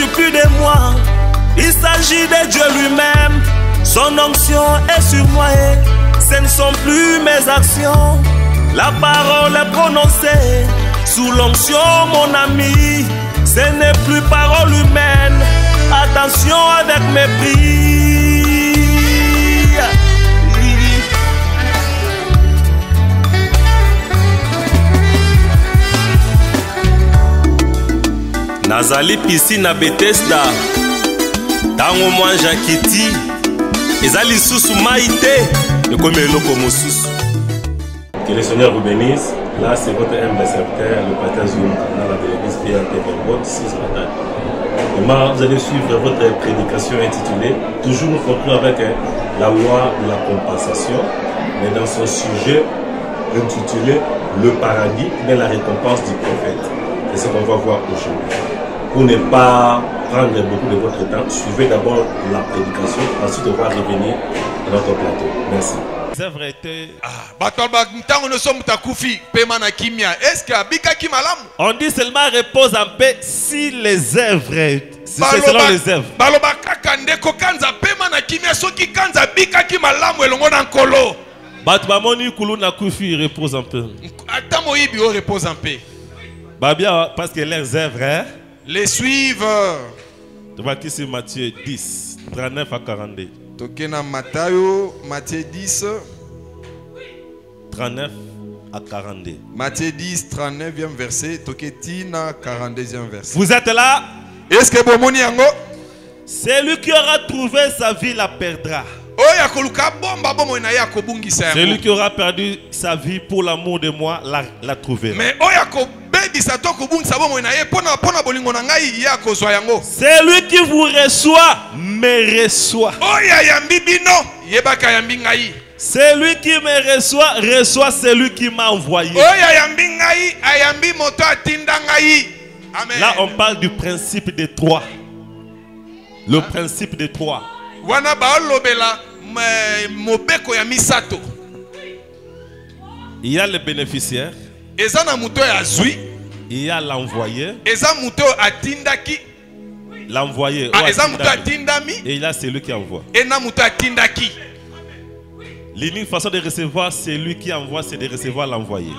s'agit plus de moi, il s'agit de Dieu lui-même. Son onction est sur moi et ce ne sont plus mes actions. La parole est prononcée sous l'onction, mon ami. Ce n'est plus parole humaine. Attention avec mépris. Nazali piscine à Bethesda. Tango moi Jakiti. Ezali susu maïté. Et comme eloko mosusu. Que le Seigneur vous bénisse. Là, c'est votre humble serviteur, le pasteur Zoum, canal de l'église PAT Verbote, 6 matin. Demain, vous allez suivre votre prédication intitulée Toujours nous conclure avec la loi de la compensation, mais dans son sujet intitulé Le paradis, mais la récompense du prophète. C'est ce qu'on va voir aujourd'hui. Pour ne pas prendre beaucoup de votre temps, suivez d'abord la prédication, ensuite on va revenir à notre plateau. Merci. Œuvres étaient... On dit seulement repose en paix si les œuvres, si c'est selon les œuvres. Repose en paix. Repose en paix. Parce que leurs œuvres les suivent. Tu vois qui c'est Matthieu 10, 39 à 42. Tokena Matthieu 10 39 à 42. Matthieu 10 39e verset, Toketina 42e verset. Vous êtes là? Est-ce que bomoni yango? Celui qui aura trouvé sa vie la perdra. Celui qui aura perdu sa vie pour l'amour de moi la trouvera. Mais celui qui vous reçoit me reçoit. Celui qui me reçoit celui qui m'a envoyé. Là on parle du principe des trois. Le principe des trois. Il y a le bénéficiaire. Il y a l'envoyé. L'envoyé. Et il y a celui qui envoie. L'unique façon de recevoir celui qui envoie, c'est de recevoir l'envoyé.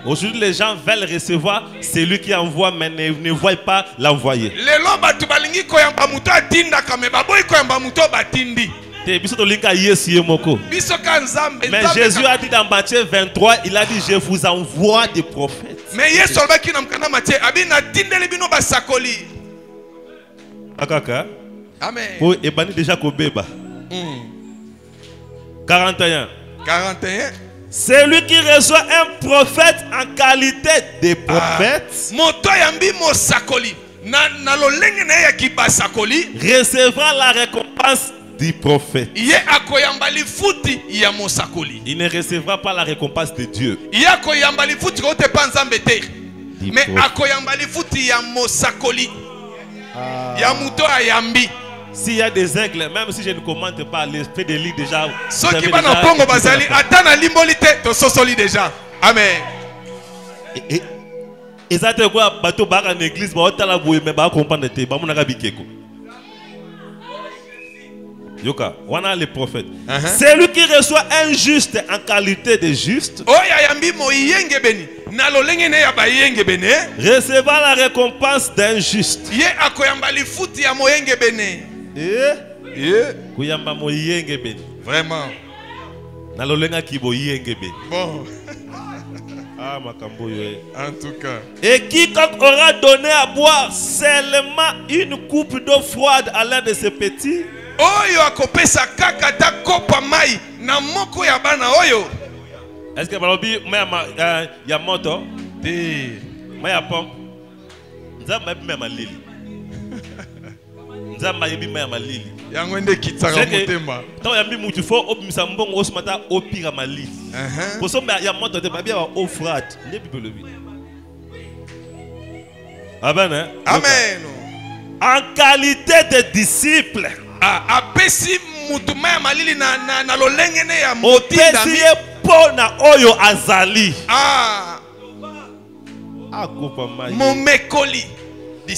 Aujourd'hui, les gens veulent recevoir celui qui envoie, mais ne voient pas l'envoyé. Mais Jésus a dit dans Matthieu 23, il a dit je vous envoie des prophètes. Amen. Pour ébannir déjà Kobeba. 41. Celui qui reçoit un prophète en qualité de prophète recevra la récompense du prophète. Il ne recevra pas la récompense de Dieu. Mais s'il y a des aigles, même si je ne commente pas, l'esprit de lit déjà. Amen. Et ça te quoi, bateau bar en église, mais pas comprendre te, ba monaka bikeko. Yoka, on a les prophètes. Celui qui reçoit un juste en qualité de juste recevra la récompense d'un juste. Vraiment. Bon. Ah, en tout cas. Et quiconque aura donné à boire seulement une coupe d'eau froide à l'un de ses petits, est-ce que balobi ya moto ya pompe nzamba bima malili nzamba bima malili yango nde kitsaka motema to ya mbi mutu fo obimisa mbongo osmata opira malili poso ya moto te babia ba eau froide ne bibolobi. Amen. Amen. En qualité de disciple. Apesi mutuma malili na lolenge ne ya motindami pona oyo azali. mon mekoli.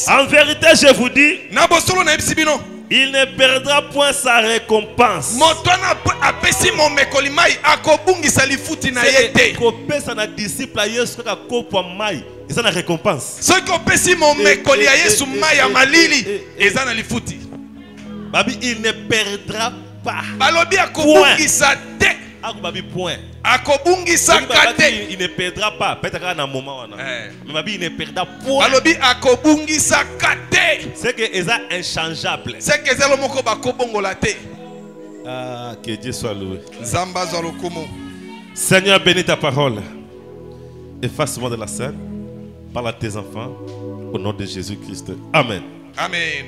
En vérité, je vous dis, Na bosolo na ebisi bino. il ne perdra point sa récompense. Motwana apesi mon mekoli mai akobungisa lifuti na yete. Kopesa na disciple Yesu kaka kopwa mai, eza na récompense. Soki opesi mon mekoli ya Yesu mai ya malili eza na lifuti. Babi, il ne perdra pas. Balobi akobungisa te. Babi point. Akobungisa kate. Il ne perdra pas. Peut-être qu'à un moment mais babi il ne perdra point. Balobi akobungisa kate. C'est que eza inchangeable. C'est que zelo moko bakobongola te. Ah, que Dieu soit loué. Zamba zalokomo. Seigneur, bénis ta parole. Efface-moi de la scène. Parle à tes enfants. Au nom de Jésus-Christ. Amen. Amen.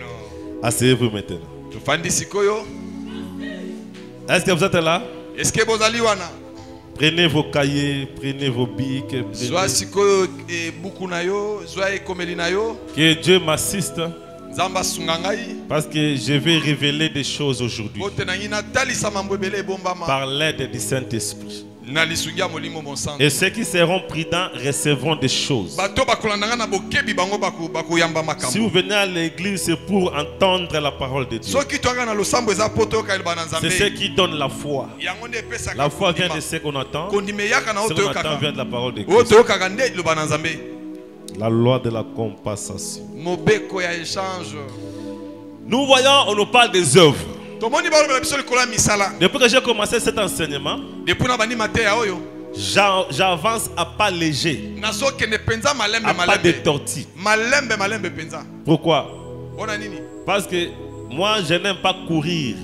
Asseyez-vous maintenant. Tufandi sikoyo. Est-ce que vous êtes là? Est-ce que vous allez wana? Prenez vos cahiers, prenez vos bics. Zwa sikoyo e buku na yo, zwa ekomeli na yo. Que Dieu m'assiste. Zamba sungangai. Parce que je vais révéler des choses aujourd'hui. Par l'aide du Saint-Esprit. Et ceux qui seront prudents recevront des choses. Si vous venez à l'église, c'est pour entendre la parole de Dieu. C'est ce qui donne la foi. La foi vient de ce qu'on entend. Ce qu'on entend vient de la parole de Christ. La loi de la compensation. Nous voyons, on nous parle des œuvres. Depuis que j'ai commencé cet enseignement, j'avance à pas léger, à pas de tortue. Pourquoi? Parce que moi je n'aime pas courir.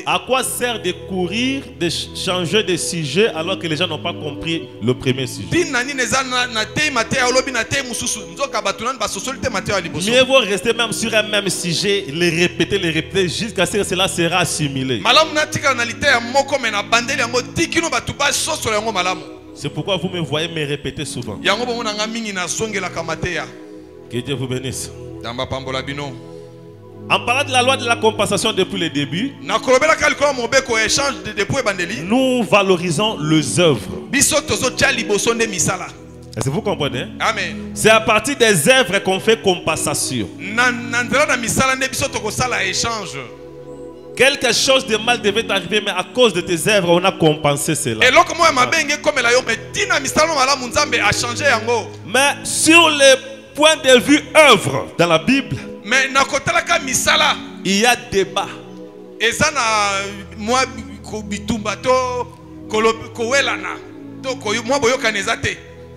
À quoi sert de courir, de changer de sujet alors que les gens n'ont pas compris le premier sujet? Mieux vaut rester même sur un même sujet, les répéter jusqu'à ce que cela sera assimilé. C'est pourquoi vous me voyez me répéter souvent. Que Dieu vous bénisse. En parlant de la loi de la compensation depuis le début, nous valorisons les œuvres. Est-ce que vous comprenez? Amen. C'est à partir des œuvres qu'on fait compensation. Quelque chose de mal devait arriver, mais à cause de tes œuvres, on a compensé cela. Mais sur le point de vue œuvre dans la Bible, il y a débat.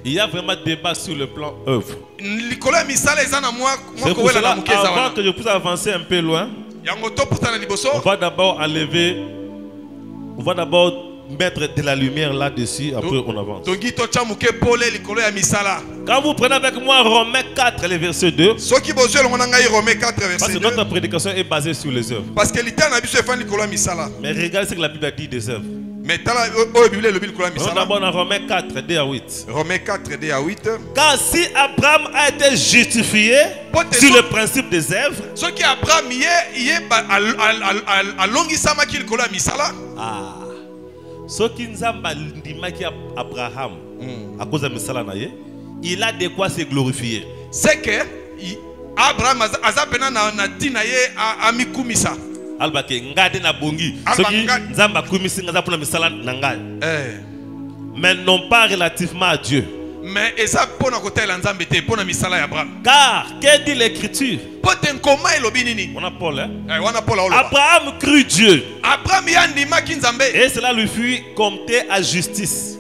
Il y a vraiment débat sur le plan œuvre. C'est pour cela, avant que je puisse avancer un peu loin, on va d'abord enlever, on va d'abord mettre de la lumière là-dessus, après on avance. Quand vous prenez avec moi Romains 4, le verset 2, parce que notre prédication est basée sur les œuvres. Mais regardez ce que la Bible a dit des œuvres. D'abord dans Romains 4, 2 à 8. Romains 4, 2 à 8. Car si Abraham a été justifié sur le principe des œuvres, ce qui nous a dit Abraham à cause de misala na ye, il a de quoi se glorifier. C'est que Abraham a pena na tina ye amikumisa. Albake ngade na bongi. Ce qui nzamba kumisi ngaza pour la misala na ngai. Mais non pas relativement à Dieu. Mais eza pona kotela nzambe te pona misala ya Abraham. Car que dit l'écriture? On a Paul, hein? Abraham crut Dieu. Et cela lui fut compté à justice.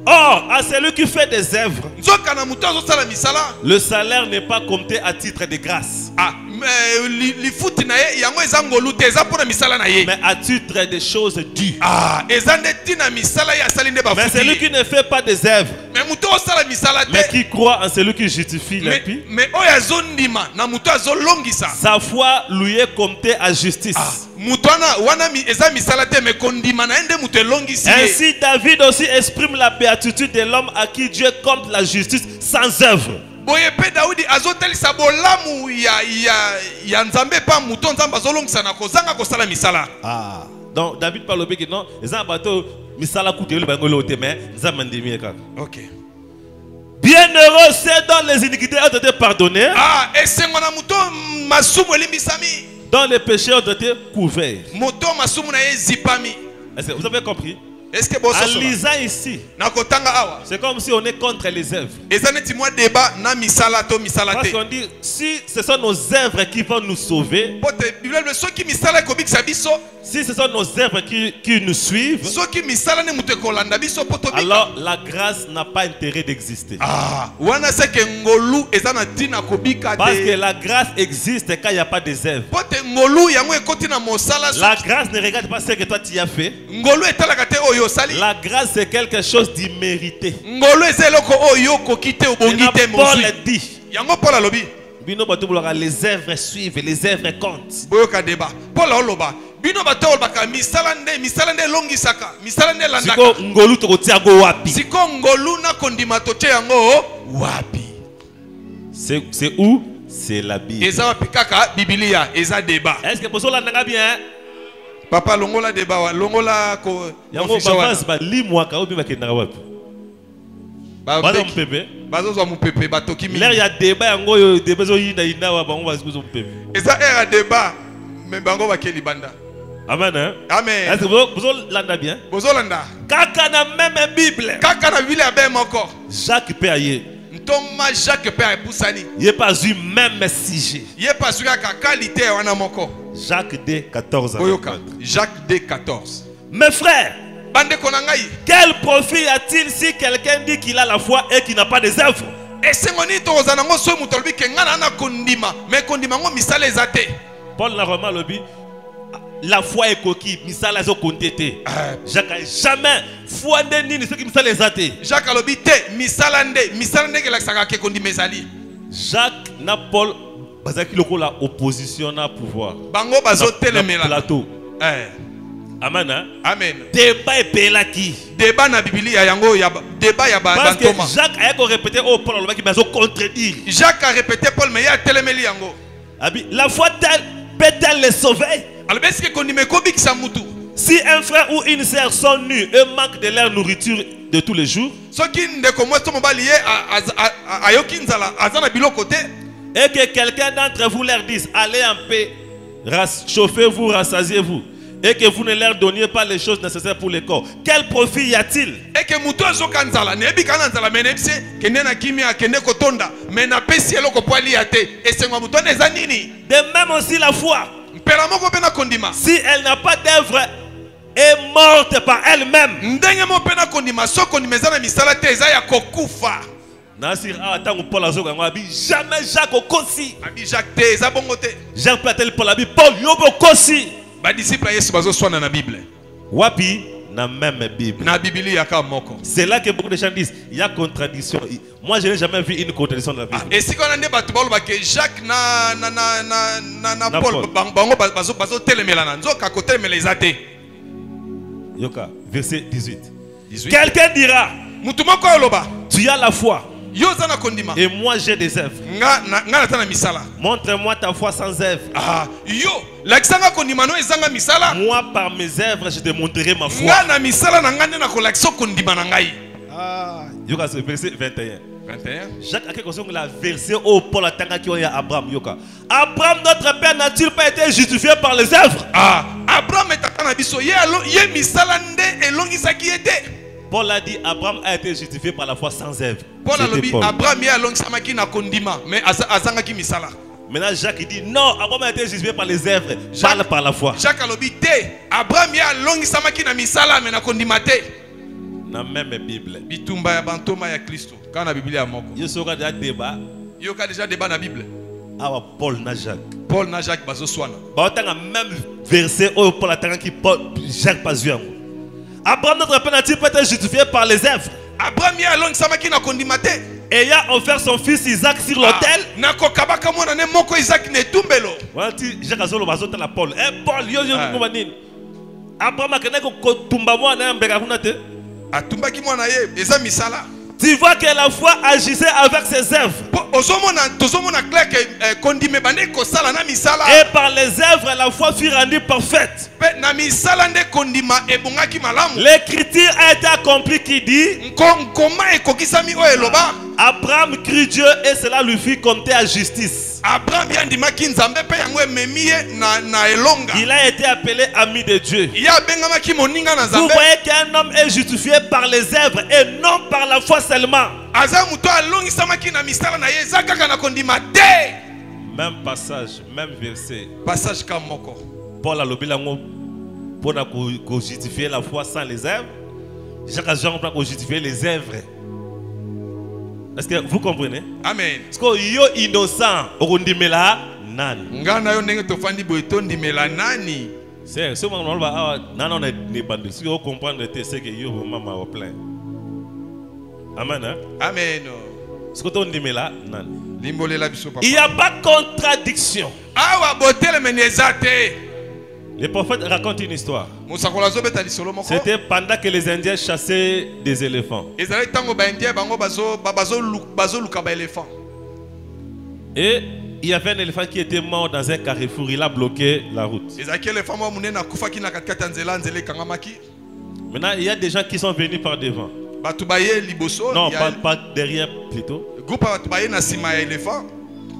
Or, à celui qui fait des œuvres, le salaire n'est pas compté à titre de grâce, mais à titre de choses dues. Mais celui qui ne fait pas des œuvres, mais qui croit en celui qui justifie l'impie, sa foi lui est comptée à justice. Ainsi David aussi exprime la béatitude de l'homme à qui Dieu compte la justice sans œuvre. Donc David parle au béguin, non, les bateaux misala kuteli bangolo te mais zamandimi kaka. Ok. Bienheureux ceux dont les iniquités ont été pardonnées. Ah, et c'est mon amuto masumu elimbisami. Dont les péchés ont été couverts. Moto masumu na zipami. Est-ce que vous avez compris? Est-ce que vous en lisant ici, c'est comme si on est contre les œuvres. Parce qu'on dit, si ce sont nos œuvres qui vont nous sauver, si ce sont nos œuvres qui nous suivent, alors la grâce n'a pas intérêt d'exister. Parce que la grâce existe quand il n'y a pas des œuvres. La grâce ne regarde pas ce que toi tu as fait. La grâce c'est quelque chose d'immérité. Paul dit, les œuvres suivent, les œuvres comptent. C'est où? C'est la Bible. Est-ce que vous avez bien? Papa longola débat longola ko lis-moi ka obi bakenda wapi bazo mpepe bazo mu pepe batoki mi l'air ya débat yango yo débat zo yinda yinda wa bango bazo mu pepe eza era débat mais bango bakeli banda. Amen hein? Amen. Est-ce que vous landa bien? Bozo landa kaka na même Bible, kaka na Bible abe moko Jacques peut ayer Thomas Jacques peut epusani il pas eu même sujet il pas eu ka qualité wana moko. Jacques D 14 Jacques D 14. Mes frères, quel profit y a-t-il si quelqu'un dit qu'il a la foi et qu'il n'a pas des œuvres? Paul n'a vraiment le but. La foi est coquille, misala zo kontete. Jacques a jamais foi ndeni ce qui misala les athées. Jacques a le but misalande que la saka ke kondi mesali. Jacques n'a Paul bazaki lokola opposition na pouvoir. Bango bazo telemela plateau. Amen. Amen. Débat epelaki. Débat na Biblia yango ya débat ya parce que Jacques a répété oh Paul le qui bazo contredire. Jacques a répété Paul mais ya telemeli yango. La foi peut-elle les sauver? Alors est-ce que konime ko bikisa mutu? Si un frère ou une sœur sont nus et manquent de leur nourriture de tous les jours, et que quelqu'un d'entre vous leur dise allez en paix, chauffez-vous, rassasiez-vous, et que vous ne leur donniez pas les choses nécessaires pour le corps, quel profit y a-t-il? De même aussi la foi, si elle n'a pas d'œuvre, est morte par elle-même. Jamais Jacques Okosi. Jacques Platel pour la Bible. Paul Yobo Kosi. Wapi na même Bible. C'est là que beaucoup de gens disent il y a contradiction. Moi je n'ai jamais vu une contradiction dans la Bible. Et si on a dit Jacques na Paul bango bazo telemela na nzoka ko telemela les athées. Yoka, verset 18. Quelqu'un dira, tu as la foi et moi j'ai des œuvres. Montre-moi ta foi sans œuvres. Moi par mes œuvres je te montrerai ma foi. Yoka, c'est verset 21. Jacques a quelque chose que la verset au Paul a qui a Abraham. Yoka. Abraham notre père n'a-t-il pas été justifié par les œuvres? Abraham est à Nabiso. Paul a dit Abraham a été justifié par la foi sans œuvre. Paul a dit Abraham est allé samaki na kondima mais azangaki misala. Maintenant Jacques dit non, Abraham a été justifié par les œuvres, parle par la foi. Jacques a dit Abraham est allé samaki na misala mais na kondima te. Na même Bible. Bitumba ya bantoma ya Kristo. Quand la Bible a moko. Yo soka déjà débat. Yo ka déjà débat na Bible. Ah Paul na Jacques. Paul na Jacques bazo swana. Ba tanga même verset où Paul a tanga qui Paul Jacques pas vu. Abraham notre père n'a-t-il pas été justifié par les œuvres? Abraham ya long samaki na kondimate. Ayant offert son fils Isaac sur l'autel. Na ko kabaka mona ne moko Isaac ne tumbelo. Voilà ti Jacques azolo bazota la Paul. Paul yo ko nini? Abraham akene ko tumba mwana mbeka kuna te. Atumbaki mwana ye eza misala. Tu vois que la foi agissait avec ses œuvres. Et par les œuvres, la foi fut rendue parfaite. L'écriture a été accomplie qui dit Abraham crut Dieu et cela lui fut compté à justice. Il a été appelé ami de Dieu. Vous voyez qu'un homme est justifié par les œuvres et non par la foi seulement. Même passage, même verset. Paul a lobby pour justifier la foi sans les œuvres. Chaque jour on peut justifier les œuvres. Est-ce que vous comprenez? Amen. Parce que yo innocent, orundimela nani. Ngana yo ndenge tofandi boeto ndimela nani. C'est ce moment là non on est bandé. Si vous comprenez c'est que yo maman au plein. Amen. Hein? Amen. Ce que tu ndimela nani. Limbolela biso papa. Il n'y a pas de contradiction. Awa botel menezate. Le prophète raconte une histoire. C'était pendant que les Indiens chassaient des éléphants. Et il y avait un éléphant qui était mort dans un carrefour. Il a bloqué la route. Maintenant, il y a des gens qui sont venus par devant. Non, pas derrière plutôt.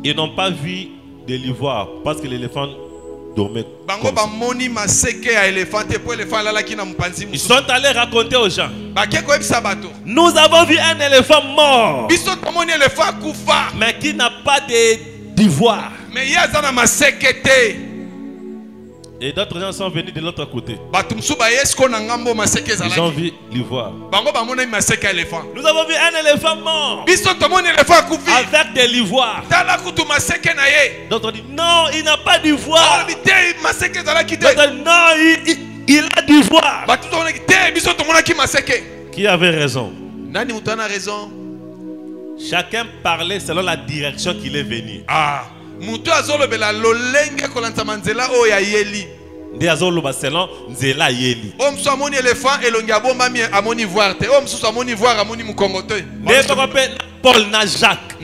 Ils n'ont pas vu de l'ivoire parce que l'éléphant dormait. Ils sont allés raconter aux gens. Nous avons vu un éléphant mort, mais qui n'a pas d'ivoire. Et d'autres gens sont venus de l'autre côté. Ils ont vu l'ivoire. Nous avons vu un éléphant mort avec de l'ivoire. D'autres disent non, il n'a pas d'ivoire. D'autres non, il a d'ivoire. Qui avait raison? Chacun parlait selon la direction qu'il est venu. Selon Nzela Yeli. Paul na Jacques.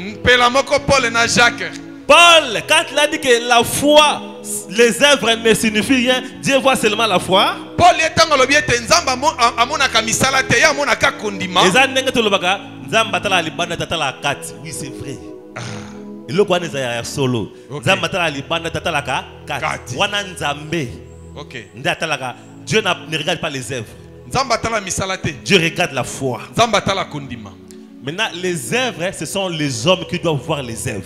Paul, quand il a dit que la foi, les œuvres ne signifient rien, Dieu voit seulement la foi. Paul est oui, c'est vrai. Le solo. Dieu ne regarde pas les œuvres. Dieu regarde la foi. Maintenant, les œuvres, ce sont les hommes qui doivent voir les œuvres.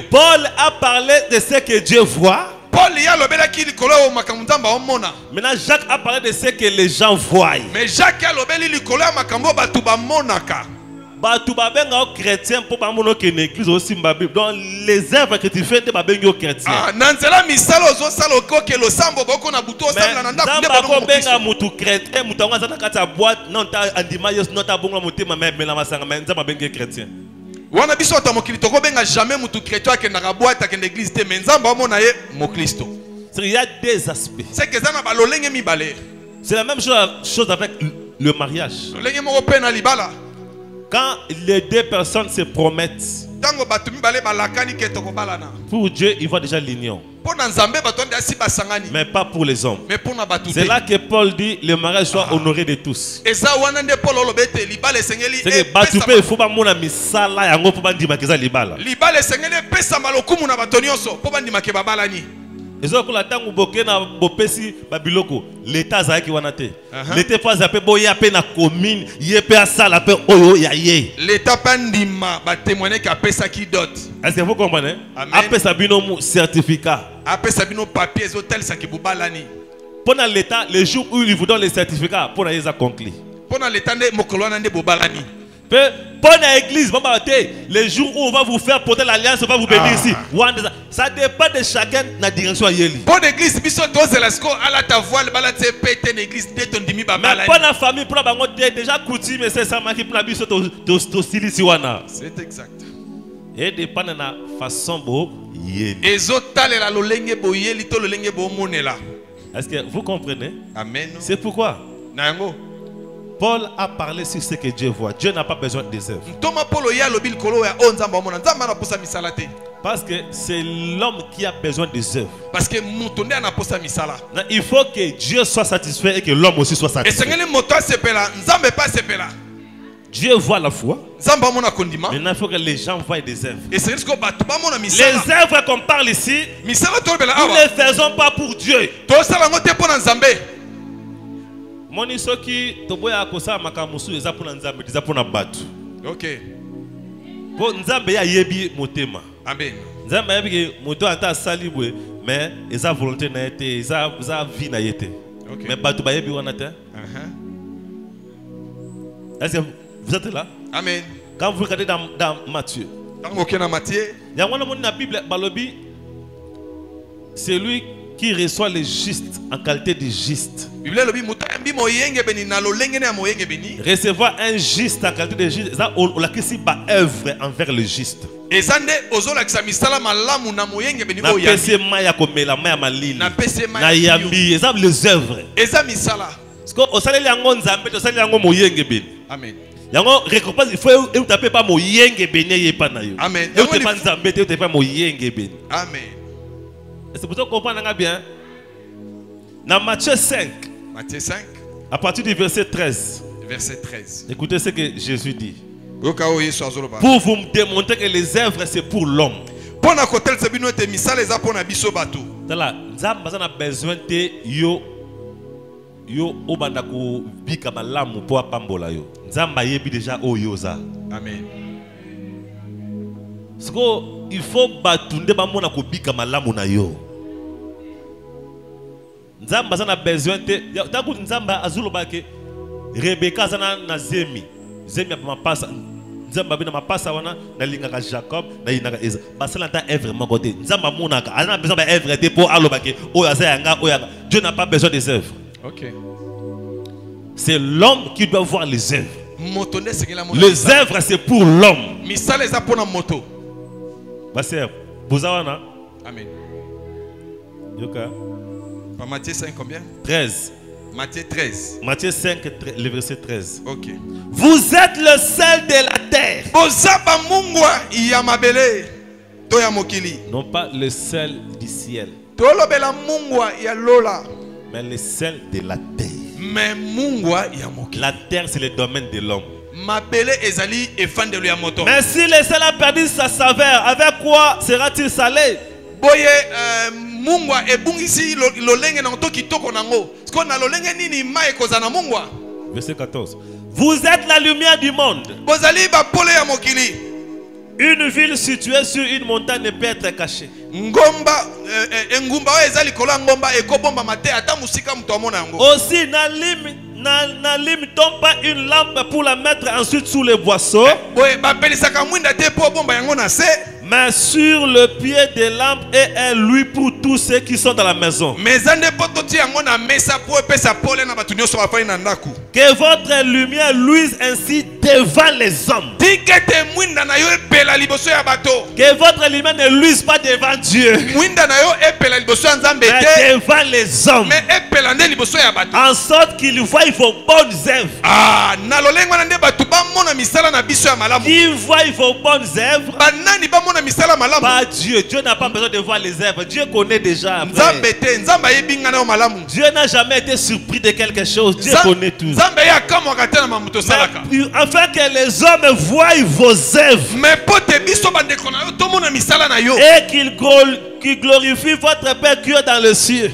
Paul a parlé de ce que Dieu voit. Maintenant, Jacques a parlé de ce que les gens voient. Mais Jacques a parlé de ce que chrétien pour que l'église aussi donc les œuvres que tu fais de babengo chrétien. Wana biso atamokili tokobenga jamais mutu chrétien akendaka boîte akende église te mais nzamba amona ye mokristo. Il y a des aspects. C'est que ça na balolenge mibale. C'est la même chose avec le mariage. Lolenge moko pe na libala. Quand les deux personnes se promettent, tango batu mibale balakani ke tokobalana. Pour Dieu, il voit déjà l'union. Mais pas pour les hommes. C'est là que Paul dit le mariage soit honoré de tous. C'est que Batupé, il faut pas mon misala yango pour pas dire que ça libala. Et ça, quand on boke na bopesi babiloko, l'État zaki wanate. L'État pas zappé boya pe na commune, yepe asala pe oyo ya ye. L'État pandima ba témoigner qu'a pesa qui dot. Est-ce que vous comprenez? Après sabino certificat. Après sabino papier hôtel ça qui bubalani. Pendant l'État, le jour où il vous donne les certificats, pour les accomplir. Pendant l'État ne mokolona ne bubalani. Pour l'église, les jours où on va vous faire porter l'alliance, on va vous bénir ici. Ça dépend de chacun la direction à Yeli. Pour l'église, mais pour la famille, pour la déjà coutume, c'est ça qui pour la c'est exact. Et dépend de la façon dont Yeli. Est-ce que vous comprenez? Amen. C'est pourquoi Nango. Paul a parlé sur ce que Dieu voit. Dieu n'a pas besoin des œuvres. Ntoma Paulo ya lobil kolo ya onzamba mona nzamba na posa misala te. Parce que c'est l'homme qui a besoin des œuvres. Parce que mutonde na posa misala. Il faut que Dieu soit satisfait et que l'homme aussi soit Et satisfait. sengeli moto sepela nzambe pas sepela. Dieu voit la foi. Nzamba mona kondima. Maintenant, il faut que les gens voient des œuvres. Et c'est que batu ba mona misala. Les œuvres qu'on parle ici, Misala to bela nous ne awa. les faisons pas pour Dieu. To sala ngote pona nzambe. Moni soki toboya kosa makamusu eza pona nzambe eza pona batu. OK. Po nzambe ya yebi motema. Amen. Nzambe yebi ke moto ata salibwe mais eza volonté na été, eza vie na été. OK. Mais batu ba yebi wana te. Est-ce que vous êtes là? Amen. Quand vous regardez dans Matthieu. Tango kena Matthieu. Ya wana moni na Bible balobi c'est lui qui reçoit les justes en qualité de juste. Recevoir un juste en qualité de juste, ça on l'a qu'ici ba œuvre envers le juste. Na pese maya komela maya malili. Na yambi, ça les œuvres. Parce que au salé yango nzambe, au salé yango moyenge beni. Amen. Yango récompense il faut e taper pas moyenge beni yepa na yo. Amen. E te pas nzambe, te pas moyenge beni. Amen. C'est pour ça qu'on comprend bien. Dans Matthieu 5, Matthieu 5, à partir du verset 13, verset 13. Écoutez ce que Jésus dit. Pour vous me démontrer que les œuvres c'est pour l'homme. Là, nous avons besoin de yo obanda ko bika malamu po apambola yo. Nzamba yebi déjà o yoza. Amen. Il faut batunde ba mona ko bika malamu na yo. Nzamba zana besoin te taku nzamba azuloba ke Rebecca zana na zemi pa mapasa nzamba bina mapasa wana na lingaka Jacob na inaka Eza basala ta œuvre moko te nzamba monaka ana besoin ba œuvre te pour aloba ke oya yanga oya. Dieu n'a pas besoin des œuvres. OK. C'est l'homme qui doit voir les œuvres. Les œuvres c'est pour l'homme. Misala eza pona moto. Basser bozawana. Amen. Yoka. Matthieu 5 combien? 13. Matthieu 13. Matthieu 5, le verset 13. OK. Vous êtes le sel de la terre. Non pas le sel du ciel. Mais le sel de la terre. La terre c'est le domaine de l'homme. Mais si le sel a perdu sa saveur, avec quoi sera-t-il salé? Verset 14. Vous êtes la lumière du monde. Une ville située sur une montagne ne peut être cachée. Aussi n'allume-t-on pas une lampe pour la mettre ensuite sous les boisseaux? Mais sur le pied des lampes et un louis pour tous ceux qui sont dans la maison. Que votre lumière luise ainsi devant les hommes. Que votre lumière ne luise pas devant Dieu, mais devant les hommes. En sorte qu'ils voient vos bonnes œuvres. Qu'ils voient vos bonnes œuvres. Pas Dieu. Dieu n'a pas besoin de voir les œuvres. Dieu connaît déjà. Dieu n'a jamais été surpris de quelque chose. Dieu connaît tout. Afin que les hommes voient vos œuvres et qu'ils glorifient votre Père qui est dans le ciel.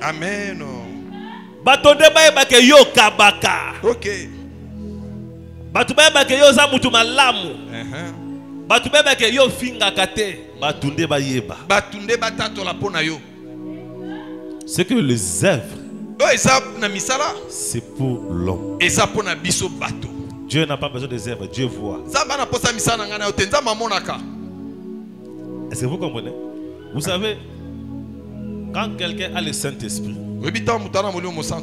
Amen. Batonde ba ke yo kabaka. OK. Batu ba ke yo za mutu malamu. Batu ba ke yo finga kate. Batunde ba yeba. Batunde batato la pona yo. C'est que les œuvres c'est pour l'homme. Dieu n'a pas besoin des œuvres, Dieu voit. Est-ce que vous comprenez? Vous savez, quand quelqu'un a le Saint-Esprit,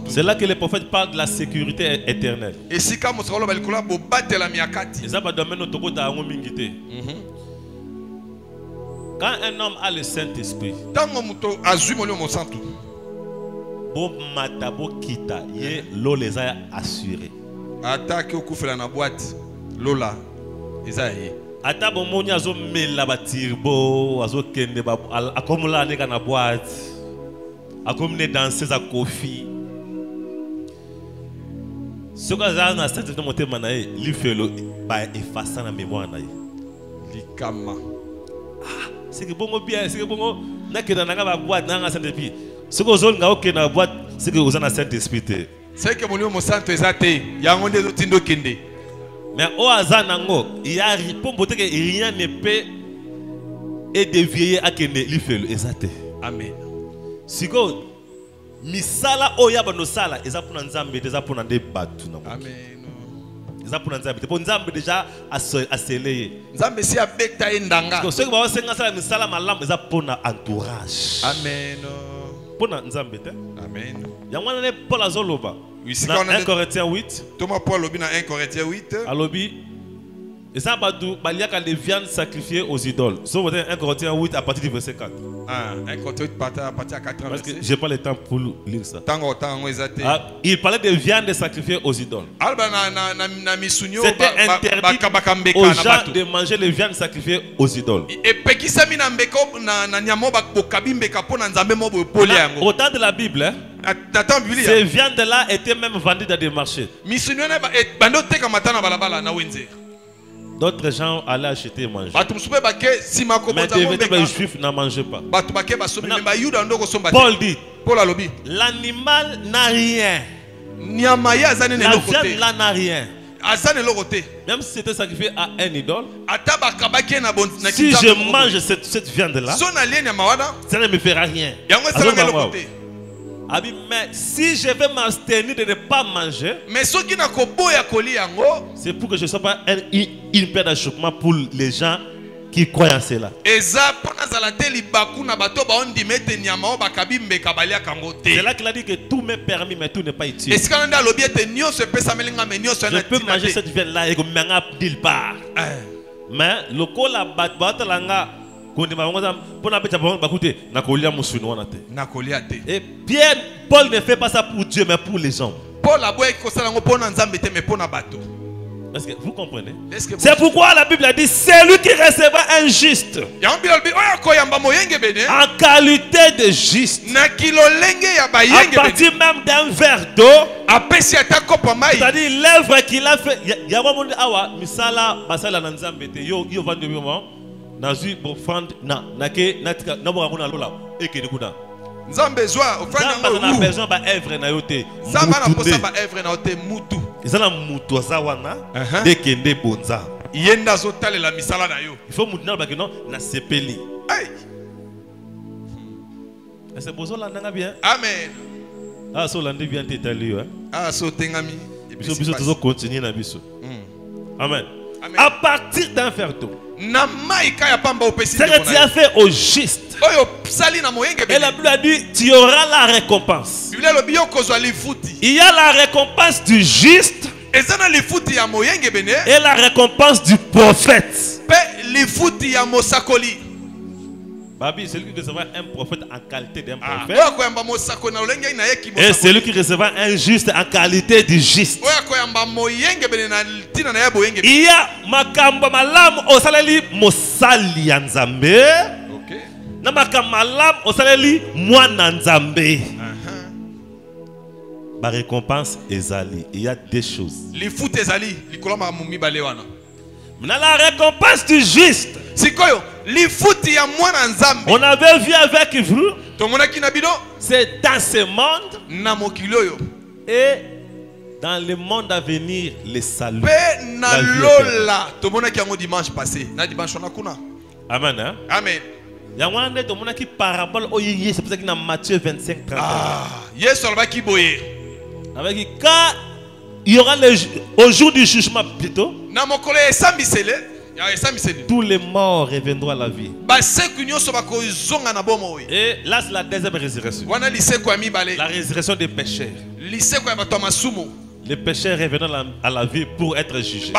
c'est là que les prophètes parlent de la sécurité éternelle. Et ça va donner notre côté à Quand un homme a le Saint-Esprit, tango muto azui molimo santu bon matabo kita, ye l'eau les a assurés. atake okufela na boîte lola eza ye Ata bon moni azo mela batirbo, azo kende ba akomula neka na boîte. Akomne danser za kofi. Ce que ça na Saint-Esprit monté manae, li felo ba effacer na mémoire na ye. likama C'est que bon bien, c'est que bon na ke na ba boîte na Saint-Esprit. Ce que ozol nga ok na boîte, c'est que ozana Saint-Esprit. c'est que molimo santu eza te yango nde tindo kende. Mais au hasard nango, il y a pour que rien ne peut et dévier à kende li felo ezate. Amen. Siko misala oya bano sala eza pour nzambe eza pour nde batu na. Amen. Eza pour nzambe pour nzambe déjà asselé. Nzambe si abekta endanga. Parce que ceux qui vont senga sala misala malam eza pour na entourage. Amen. Pour na nzambe te. Amen. Yangwana ne Paul azoloba. Dans 1 Corinthiens 8. Thomas Paul lobi na 1 Corinthiens 8. Alobi eza badu baliaka les viandes sacrifiées aux idoles. Sauf 1 Corinthiens 8 à partir du verset 4. Ah, 1 Corinthiens 8 partir à 4 Parce que j'ai pas le temps pour lire ça. Tango tango ezate. Il parlait de viande sacrifiée aux idoles. Alba na misunyo C'était interdit aux gens de manger les viandes sacrifiées aux idoles. Et pekisami na mbeko na nyamo bokabi mbeka pona nzambe mo boyepoli yango. Au temps de la Bible, ces viandes-là étaient même vendues dans des marchés. Misunyo na bando teka matana balabala na wenze. D'autres gens allaient acheter et manger. Mais les juifs n'en mangeaient pas. Paul dit, l'animal n'a rien. La viande là n'a rien. Même si c'était sacrifié à un idole, si je mange cette viande-là, ça ne me fera rien. Mais si je vais m'abstenir de ne pas manger, c'est pour que je ne sois pas une paire d'achoppement pour les gens qui croient en cela. C'est là qu'il a dit que tout m'est permis, mais tout n'est pas utile. Je peux manger cette viande-là et que je ne nulle part. Mais le col à battre, et Pierre, Paul ne fait pas ça pour Dieu, mais pour les hommes. Est-ce que vous comprenez? C'est pourquoi la Bible a dit c'est lui qui recevra un juste en qualité de juste, à partir même d'un verre d'eau, c'est-à-dire l'œuvre qu'il a fait. Nazui bofand na nake natika nabo kuna lola ekede kuna Nzambe zwa ofrande na besoin ba œuvre na yote Nzamba na posa ba œuvre na yote mutu ezala mutu azawana dekende bonza yenda zo talela misala na yo il faut mutu na ba que non na sepeli hey c'est besoin là nanga bien amen ah so landi bien tétali hein ah so tengami biso toujours continuer na biso amen. À partir d'un verre d'eau, ce que tu as fait au juste, et la Bible a dit tu auras la récompense. Il y a la récompense du juste et la récompense du prophète. Babi, celui qui recevra un prophète en qualité d'un prophète, et celui qui recevra un juste en qualité du juste. Il y a makamba malam osaleli mosali ya nzambe. Na makamba malam osaleli mwana nzambe. Ba récompense ezali. Il y a deux choses. Maintenant la récompense du juste. On avait vu avec vous. C'est dans ce monde. Et dans le monde à venir, le salut. Amen. Hein? Amen. Il y a une parabole c'est pour ça qu'il y a Matthieu 25, 31. Avec quand il y aura au jour du jugement plutôt, tous les morts reviendront à la vie. Et là c'est la deuxième résurrection. La résurrection des pécheurs. Les pécheurs reviendront à la vie pour être jugés.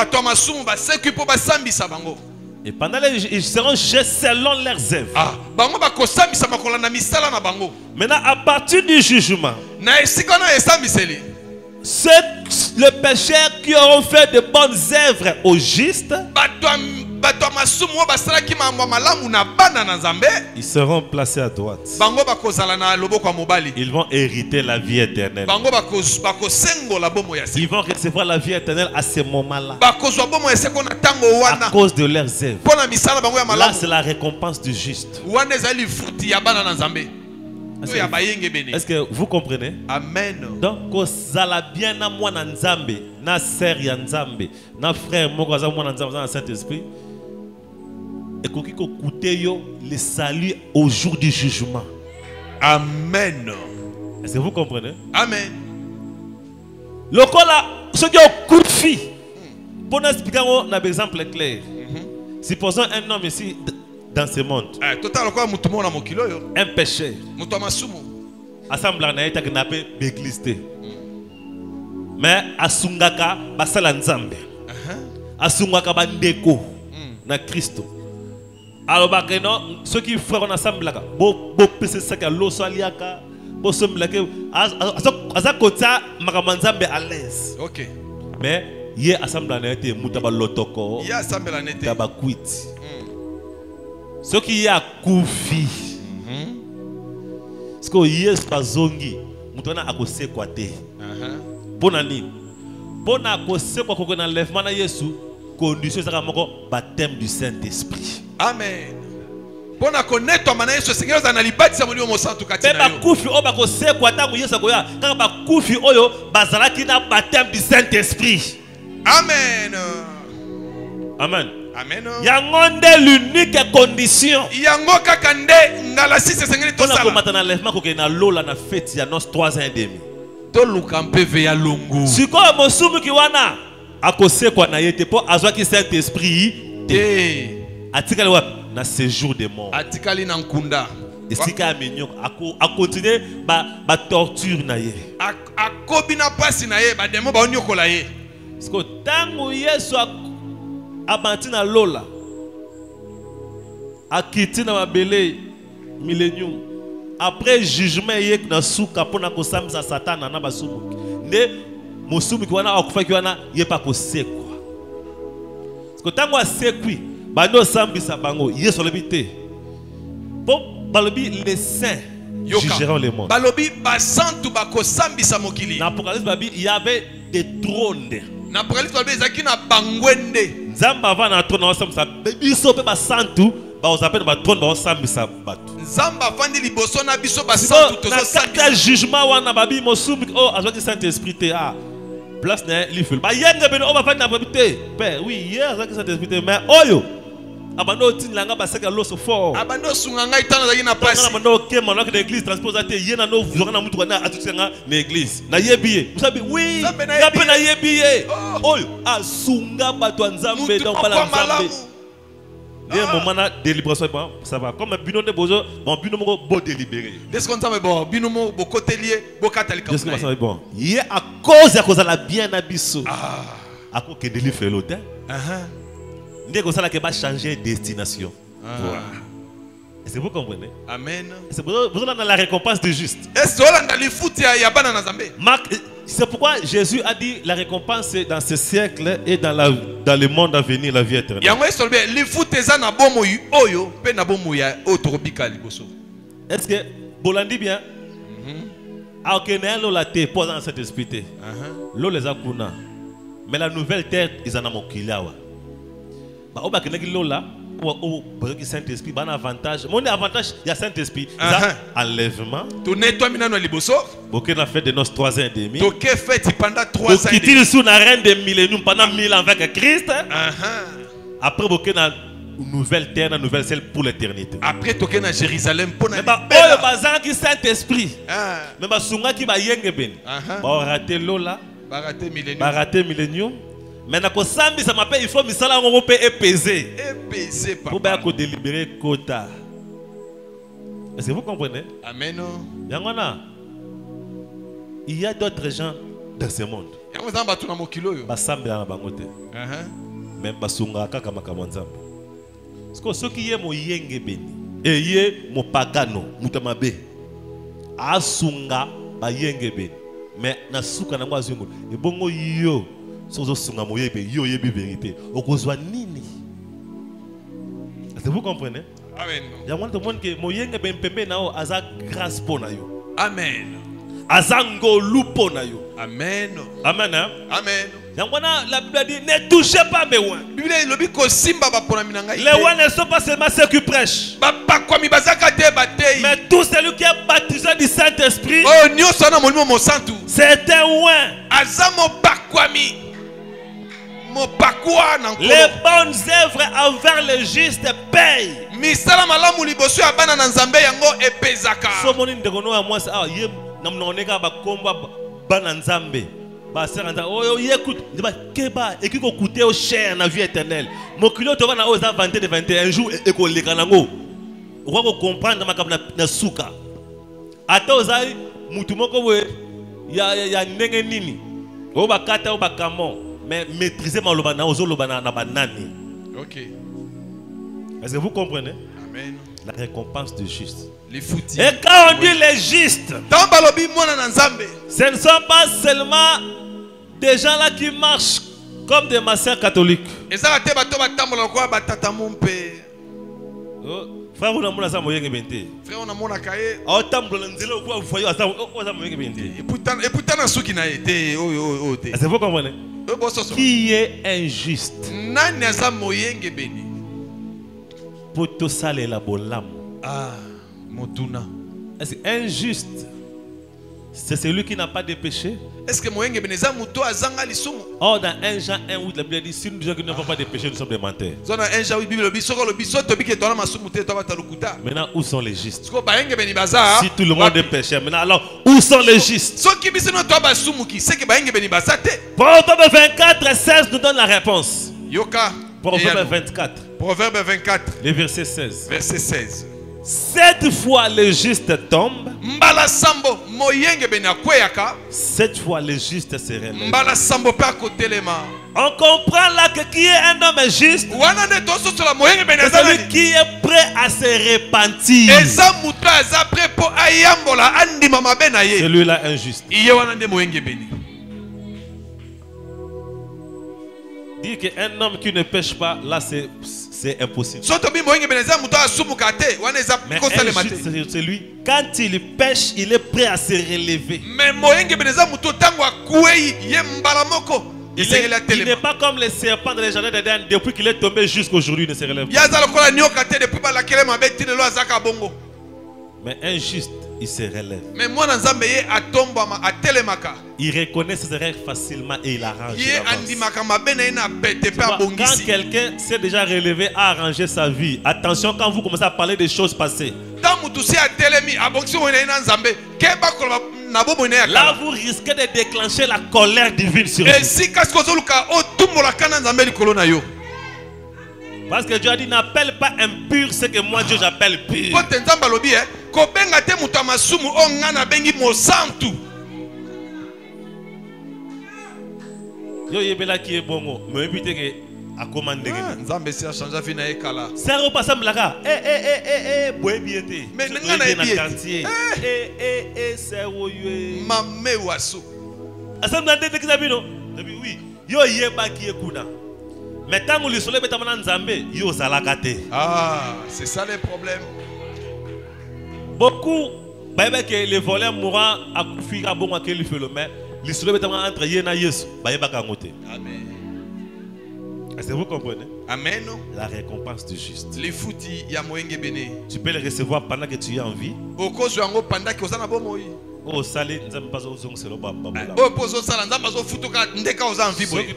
Et pendant les ils seront jugés selon leurs œuvres. Ah, bango bakosambisa makola na misala na bango. Maintenant, à partir du jugement, Na esika na esambiseli. ceux, les pécheurs qui auront fait de bonnes œuvres au juste, Bato masumu basalaki mambo malamu na bana na Nzambe. ils seront placés à droite. Bango bakozala na loboko ya mobali. Ils vont hériter la vie éternelle. Bango bakosengola bomo ya Ils sika. vont recevoir la vie éternelle à ce moment-là. Bakozwa bomo ya sika na tango À wana. cause de leurs œuvres. Pona misala bango ya Là, malamu. c'est la récompense du juste. Wana ezali futi ya bana na Nzambe. Ya bayenge bene. Est-ce que vous comprenez? Amen. Donc, kozala bien na mwana nzambe, na sœur ya nzambe, na frère moko aza mwana nzambe dans le Saint-Esprit. Et koki ko coûter yo le salut au jour du jugement. Amen. Est-ce que vous comprenez? Amen. Lokola, ceux qui ont coup de fille. Pour nous expliquer un exemple clair. Supposons un homme ici dans ce monde, Total quoi mutumo na mokilo yo. un pécheur, Mutu masumu. assemblée na été kidnappé d'église. Mais asungaka basala nzambe. Asungaka bandeko na Christo. Alors bakeno ceux qui feront ensemble là, bo pese saka loso aliaka, bo somla ke aza kota makamanzambe à l'aise. OK. Mais ye assemblée na été mutaba lotoko. Ya sambela nete. Taba quit. Ce qui y a koufi. Ce que yes bazongi, mutona akose kwa te. Pona ni. Pona akose kwa koko na enlèvement na Yesu, condition saka moko baptême du Saint-Esprit. Amen. Pona connaître mana Yesu Seigneur za na libati sa molimo mosantu kati na Ba yo. kufi o bakose kwa tangu Yesu akoya, kaka ba kufi oyo bazalaki na baptême du Saint-Esprit. Amen. Amen. Amen. Yangonde l'unique condition. Yango kaka nde ngala sisi Seigneur to Pona ko sala. matana enlèvement ko na lola na fête ya nos 3 ans et demi. To luka mpeve ya lungu. Sikoyo mosumu ki wana akosekwa na yete po azwaki Saint-Esprit Te. atikali wapi na séjour de mort. Atikali na nkunda. Esika aminyo a continuer ba torture na ye. Akobi na pasi na ye ba demo ba onyokola ye. Siko tangu Yesu abanti na lola akiti na mabele millennium après jugement ye na suka pona kosambisa satana na basumu nde mosumu ki wana akufaki wana ye pa kosekwa. Siko tangu asekwi bando sambisa bango Yesu lobi te po balobi les saints jugeront le monde. Balobi basantu bakosambisa mokili. Na Apocalypse babi il y avait des trônes. Na Apocalypse balobi ezaki na bangwende. Nzamba va na trône osambisa biso pe basantu ba osape na ba trône ba osambisa bato. Nzamba fandi liboso na biso basantu tozo sambisa. Na jugement wana babi mosumu oh azwaki Saint-Esprit te ah place na li ful ba yenge beno o ba fandi na babi te père oui hier azwaki Saint-Esprit te mais oyo abando tinlanga baseka loso fort Abando sunga ngai tana zaki na pasi. na bando kema na l'église transpose te yena no vuzaka na mutu kana atutsanga na église na yebiye usabi oui ya pe na yebiye oyo asunga bato nzambe donc bala nzambe et moment na délibération bon ça va comme bino de bozo bon bino moko bo délibérer Est-ce qu'on t'aime bon bino mo bokotelier bokatali qu'est-ce que comme ça va bon hier à cause la bien na biso à cause que délivrer l'autel ndé ko sala ke ba changer destination. Est-ce que vous comprenez? Amen. C'est vous dans la récompense du juste. Est-ce que on a les foot ya bana na Nzambe? C'est pourquoi Jésus a dit la récompense est dans ce siècle et dans le monde à venir la vie éternelle. Yango est solbe les foot eza na bomo oyo pe na bomo ya otorobika liboso. Est-ce que bolandi bien? Ah ok na la terre pose dans cet esprit. L'eau les akuna. Mais la nouvelle terre ils en ont mokilawa. Bah oba keneki lola ou le Saint-Esprit ban avantage. Mon avantage il y a Saint-Esprit, enlèvement. To nettoie minano liboso. Boké na fait de nos 3 ans et demi. To ke fait pendant 3 ans. Qui tire sous la reine de millénium pendant 1000 ans avec Christ. Après boké na nouvelle terre, na nouvelle ciel pour l'éternité. Après toké na Jérusalem pour na. Bah oh bazan qui Saint-Esprit. Mais ba sunga ki ba yenge ben. Ba rater lola. Ba rater millénium. Ba rater millénium. Mais na ko sambi ça m'appelle il faut misala ngo pe épaiser. Épaiser papa. Pour ba ko délibérer quota. Est-ce que vous comprenez? Amen. Yangona. Il y a d'autres gens dans ce monde. Yango zamba tuna mokilo yo. Ba sambi na bango te. Même ba sunga kaka makambo nzambe. Ce qui est mon yenge beni. Et yé mon pagano, mutamabe. Asunga ba yenge beni. Mais na suka na ngwa zungu. E bongo yo. Sozo sunga mo yebe yo yebi vérité. Okozwa nini? Est-ce que vous comprenez? Amen. Il y a un monde que mo yenge ben pembe na o aza grâce pona yo. Amen. Azango lupo na yo. Amen. Amen. Hein? Amen. La Bible dit ne touchez pas mes oins. Les oins ne sont pas seulement ceux qui prêchent, mais tout celui qui est baptisé du Saint-Esprit, c'est un oin. Les bonnes œuvres envers les justes payent. Écoute, et qui coûter au cher dans la vie éternelle. Mon culot te va na osa 21 jours et ko le kanango. On va comprendre na souka. Ata ozai mutu moko we ya ndenge nini. O ba kata o ba kamon, mais maîtriser ma loba na ozo loba na banani. OK. Est-ce que vous comprenez? Amen. La récompense du juste. Et quand on dit les justes, ce ne sont pas seulement des gens là qui marchent comme des masseurs catholiques. Frère, vous n'avez pas moyen bente. Frère, on a mon akaye. Oh, tambo nzelo kwa vous voyez ça, on a moyen bente. Et pourtant na souki na été. Est-ce que vous comprenez? Qui est injuste? Nani aza moyen beni. Poto sale la bolam. Ah. Est-ce injuste? C'est celui qui n'a pas de péché. Est-ce que moyen beneza muto azanga lisumu? Oh, dans 1 Jean 1 où la Bible dit si nous disons que nous n'avons pas de péché, nous sommes des menteurs. Dans 1 Jean 8 Bible dit soko lo biso to bike to na masumu te to ba talukuta. Maintenant où sont les justes? Si tout le monde est pécheur, maintenant alors où sont les justes? Soki biso no to ba sumu ki c'est que ba yenge beni basate. Proverbe 24:16 nous donne la réponse. Yoka. Proverbe 24. Proverbe 24. Le verset 16. Verset 16. 7 fois le juste tombe. 7 fois le juste se relève. On comprend là que qui est un homme juste, c'est celui qui est prêt à se repentir. Celui-là injuste. Dire qu'un homme qui ne pêche pas, là c'est impossible. Mais c'est lui, quand il pêche, il est prêt à se relever. Il n'est pas comme les serpents dans les jardins d'Éden, depuis qu'il est tombé jusqu'aujourd'hui, il ne se relève pas. Mais injuste, il se relève. Il reconnaît ses erreurs facilement et il arrange. Quand quelqu'un s'est déjà relevé à arranger sa vie, attention quand vous commencez à parler des choses passées. Là, vous risquez de déclencher la colère divine sur vous. Parce que Dieu a dit, n'appelle pas impur ce que moi Dieu j'appelle pur. Yo yebela qui est bon, me éviter que à commander. Nzambe si a changé vie na ekala. C'est repassé mlaka. Boy biété. Mais na quartier. C'est woyé. Mamé waso. Asam na tete kizabino. Oui, yo yeba qui ekuna. Mais tant que le soleil est en Nzambe, yo zalakate. Ah, c'est ça le problème. Beaucoup, que les voleurs mourant à fuir à bon à quel fait le mais le soleil est entre yena yesu, baïba kangote. Amen. Est-ce que vous comprenez? Amen. La récompense du juste. Les foutis ya moyenge bene. Tu peux le recevoir pendant que tu es en vie. Oko zwango pendant que osana bomoyi. Oh salé nzambe pas ozong selo baba. Oh pozo sala nzambe zo futuka ndeka oza en vie boy.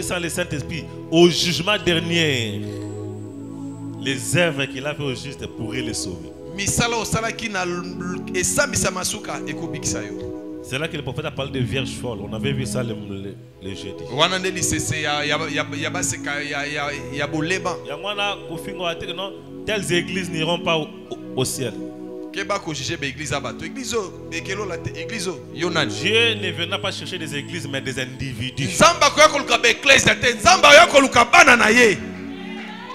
Sans le Saint-Esprit au jugement dernier, les œuvres qu'il a fait au juste pourraient le sauver. C'est là que le prophète a parlé de vierges folles. On avait vu ça le jeudi. Telles églises n'iront pas au ciel. Dieu ne venait pas chercher des églises mais des individus.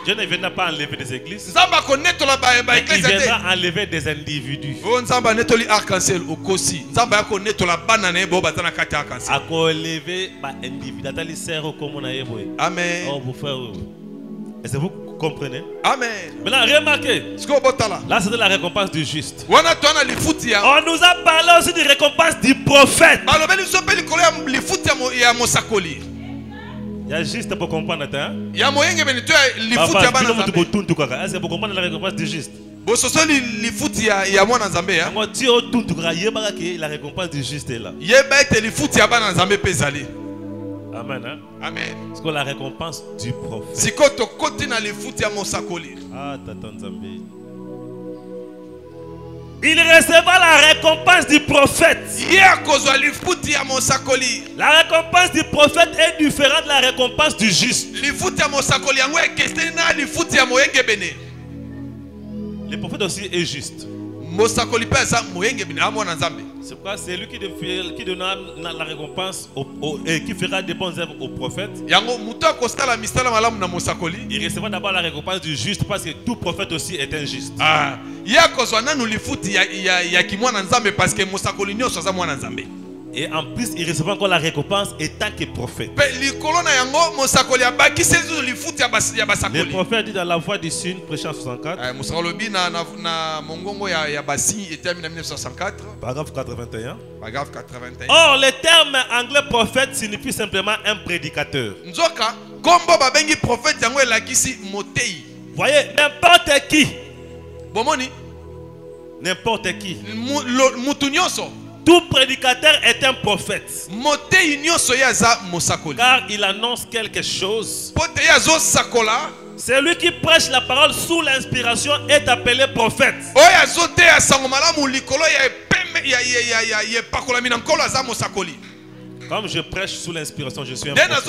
Dieu ne viendra pas enlever des églises. Nzamba konetola ba Il église te. viendra enlever des individus. O nzamba netoli arc-en-ciel okosi. Nzamba ya konetola bana na bo bazana kati arc-en-ciel. À enlever par individu. Atali sert comme on a eu. Amen. Oh, vous frères. Est-ce que vous comprenez? Amen. Maintenant, remarquez. Sko botala. Là, c'était la récompense du juste. Wana twana lifuti ya. On nous a parlé aussi de récompense du prophète. Balobeli sope likolo ya lifuti ya mosakoli. Il y a juste pour comprendre. Ya moyenge benito lifuti ya bana nzambe. Est-ce que vous comprenez la récompense du juste? Bososo lifuti ya mwana nzambe ya. Quand Dieu tuntuka yeba que la récompense du juste est là. Yeba ete lifuti ya bana nzambe pezali. Amen. Hein? Amen. C'est quoi la récompense du prophète? Sikoto koti na lifuti ya mosakoli. Ah, tata Nzambe. Il recevra la récompense du prophète. La récompense du prophète est différente de la récompense du juste. Le prophète aussi est juste. C'est pourquoi c'est lui qui donnera la récompense et qui fera des bonnes œuvres au prophète. Il recevra d'abord la récompense du juste parce que tout prophète aussi est injuste. Et en plus, il recevra encore la récompense étant que prophète. Le prophète dit dans la voix du Sud, prêchant 64, paragraphe 81. Or, le terme anglais prophète signifie simplement un prédicateur. Voyez, n'importe qui. N'importe qui. Tout prédicateur est un prophète. Car il annonce quelque chose. Celui qui prêche la parole sous l'inspiration est appelé prophète. Comme je prêche sous l'inspiration, je suis un prophète.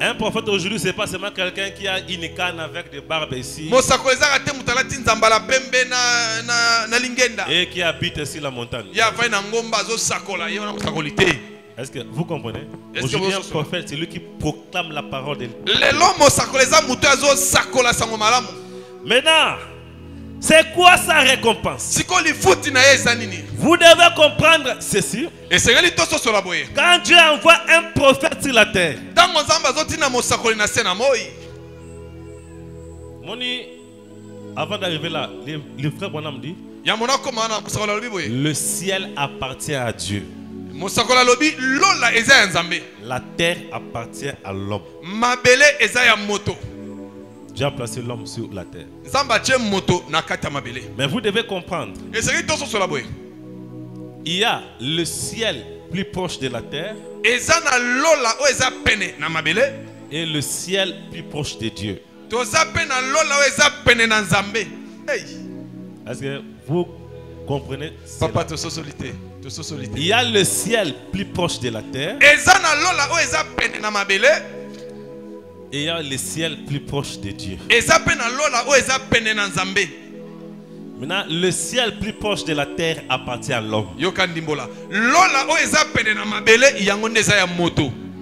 Un prophète aujourd'hui, c'est pas seulement quelqu'un qui a une canne avec des barbes ici et qui habite ici la montagne. Est-ce que vous comprenez? Aujourd'hui, un prophète, c'est lui qui proclame la parole de Dieu. Maintenant, c'est quoi sa récompense? Vous devez comprendre ceci. Quand Dieu envoie un prophète sur la terre, avant d'arriver là, le frère Bonham dit, le ciel appartient à Dieu. La terre appartient à l'homme. Dieu a placé l'homme sur la terre. Mais vous devez comprendre, il y a le ciel plus proche de la terre et le ciel plus proche de Dieu. Est-ce que vous comprenez? Il y a le ciel plus proche de la terre et il y a le ciel plus proche de Dieu. Maintenant, le ciel plus proche de la terre appartient à l'homme.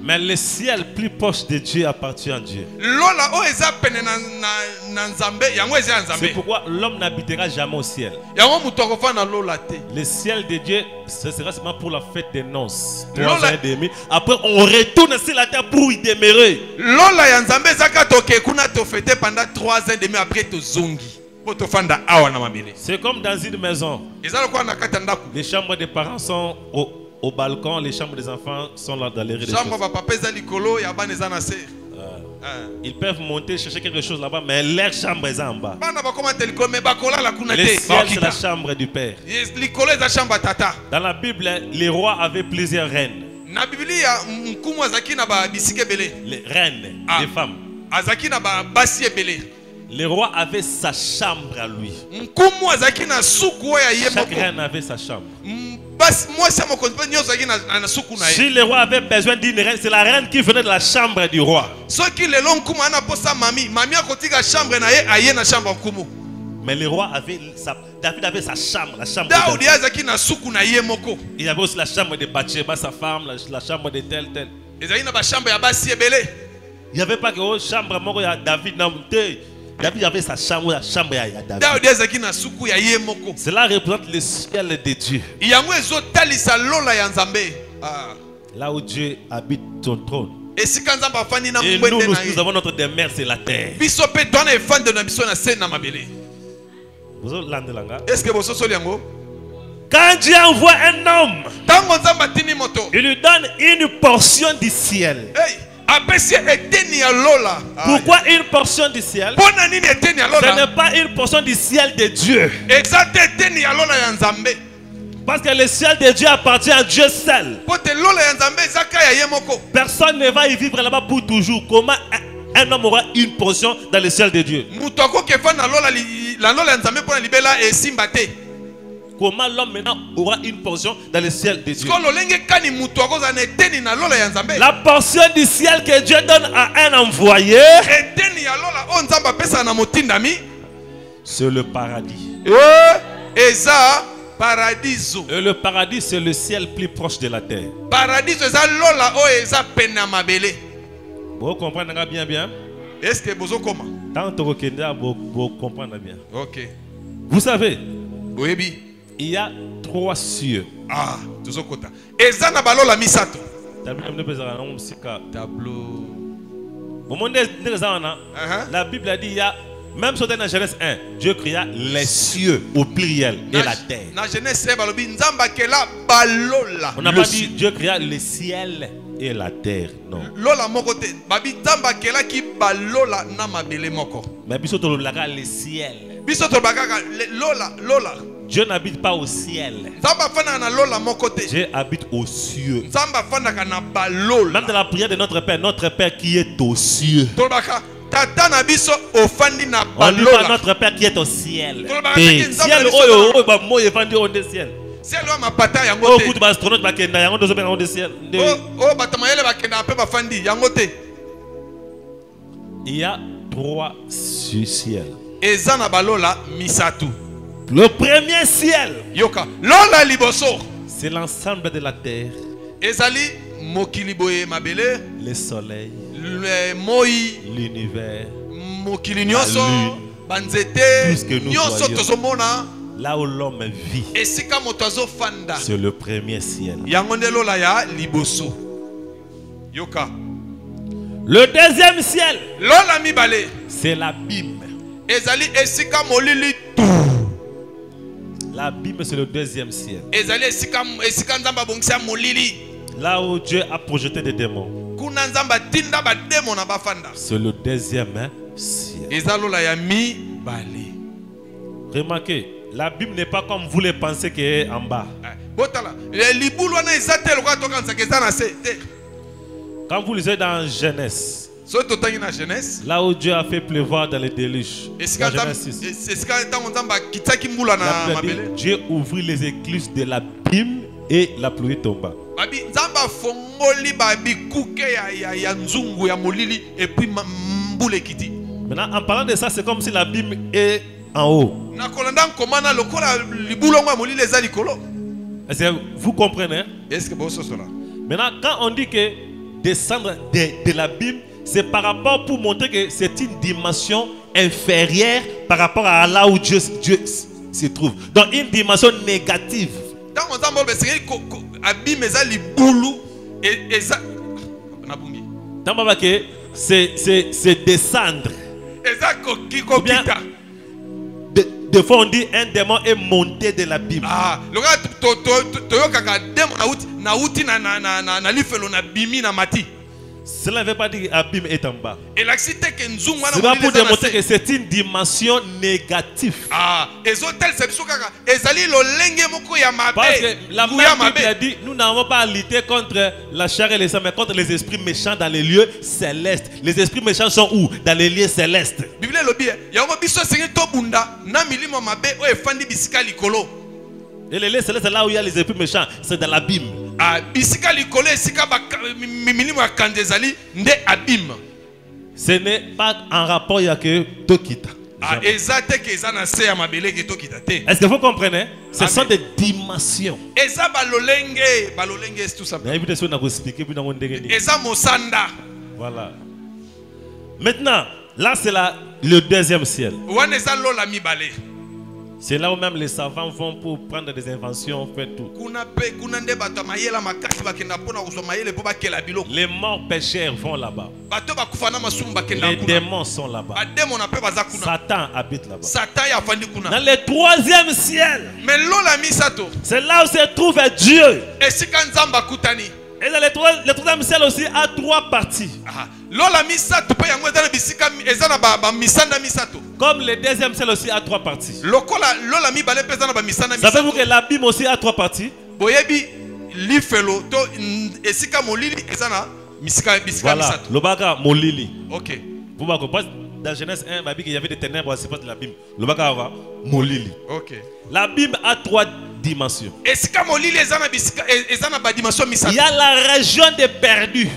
Mais le ciel plus proche de Dieu appartient à Dieu. C'est pourquoi l'homme n'habitera jamais au ciel. Le ciel de Dieu, ce sera seulement pour la fête des noces. 3 ans et demi. Après, on retourne sur la terre pour y demeurer. C'est comme dans une maison. Les chambres des parents sont au balcon, les chambres des enfants sont là dans les rez-de-chaussée. Ils peuvent monter chercher quelque chose là-bas, mais leur chambre est en bas. Le ciel, c'est la chambre du Père. Dans la Bible, les rois avaient plusieurs reines. Les reines, les femmes. Le roi avait sa chambre à lui. Chaque reine avait sa chambre. Si le roi avait besoin d'une reine, c'est la reine qui venait de la chambre du roi. Mais le roi avait David avait sa chambre, la chambre de David. Il avait aussi la chambre de Bathsheba, sa femme, la chambre de tel. Il n'y avait pas que oh, chambre moko ya David. Non, David avait sa chambre, la chambre ya David. David ezaki na suku ya ye moko. Cela représente le ciel de Dieu. Yango ezotalisa lola ya Nzambe. Là où Dieu habite son trône. Et nous avons notre demeure, c'est la terre. Est-ce que vous savez? Quand Dieu envoie un homme, il lui donne une portion du ciel. Pourquoi une portion du ciel? Ce n'est pas une portion du ciel de Dieu. Parce que le ciel de Dieu appartient à Dieu seul. Personne ne va y vivre là-bas pour toujours. Comment un homme aura une portion dans le ciel de Dieu? Comment l'homme maintenant aura une portion dans le ciel de Dieu? La portion du ciel que Dieu donne à un envoyé, c'est le paradis. Paradiso. Et le paradis, c'est le ciel plus proche de la terre. Paradiso eza lola o eza pena mabele. Vous comprenez bien? Est-ce que vous comprenez? Tant que vous comprenez bien. Ok. Vous savez, oui. Il y a 3 cieux. Tous kota. Eza na balola misato. Tableau. La Bible a dit il y a. Même sur dans Genèse 1, Dieu créa les cieux au pluriel et la terre. On n'a pas dit Dieu créa le ciel et la terre, non. Mais le ciel. Dieu n'habite pas au ciel. Dieu habite aux cieux. Même dans la prière de notre Père qui est aux cieux. On dit pas notre Père qui est au ciel. Ciel, ciel. Il y a 3 ciels. Le premier ciel, c'est l'ensemble de la terre. Le soleil, l'univers, tout ce que nous voyons, là où l'homme vit, c'est le premier ciel. Le deuxième ciel, c'est l'abîme. L'abîme, c'est le deuxième ciel. Là où Dieu a projeté des démons, c'est le deuxième ciel. Remarquez, l'abîme n'est pas comme vous le pensez qu'il est en bas. Quand vous lisez dans Genèse, là où Dieu a fait pleuvoir dans les déluges, Dieu ouvrit les écluses de l'abîme et la pluie tomba. Maintenant, en parlant de ça, c'est comme si l'abîme est en haut. Est-ce que vous comprenez? Maintenant, quand on dit que descendre de l'abîme, c'est par rapport pour montrer que c'est une dimension inférieure par rapport à là où Dieu se trouve. Donc une dimension négative. C'est descendre. Ou bien, des fois on dit un démon est monté de l'abîme. Cela ne veut pas dire que l'abîme est en bas. C'est pas pour démontrer que c'est une dimension négative. Parce que la même Bible a dit, nous n'avons pas à lutter contre la chair et les sang, mais contre les esprits méchants dans les lieux célestes. Les esprits méchants sont où? Dans les lieux célestes. Et les lieux célestes, là où il y a les esprits méchants, c'est dans l'abîme. Ce n'est pas en rapport avec Tokita. Est-ce que vous comprenez? Ce sont des dimensions. Voilà. Maintenant, là c'est le deuxième ciel. wana eza lola mibale. C'est là où même les savants vont pour prendre des inventions, faire tout. Les morts pécheurs vont là-bas. Les démons sont là-bas. Satan habite là-bas. Dans le troisième ciel, c'est là où se trouve Dieu. Et dans le troisième ciel aussi a trois parties. Comme le deuxième ciel aussi a trois parties. Savez-vous que la Bible aussi a trois parties? Voilà, le baga molili. Ok. Vous comprenez? Dans Genèse 1, il y avait des ténèbres, c'est pas de la Bible. Le baga molili. Ok. La Bible a trois dimensions. Il y a la région des perdus,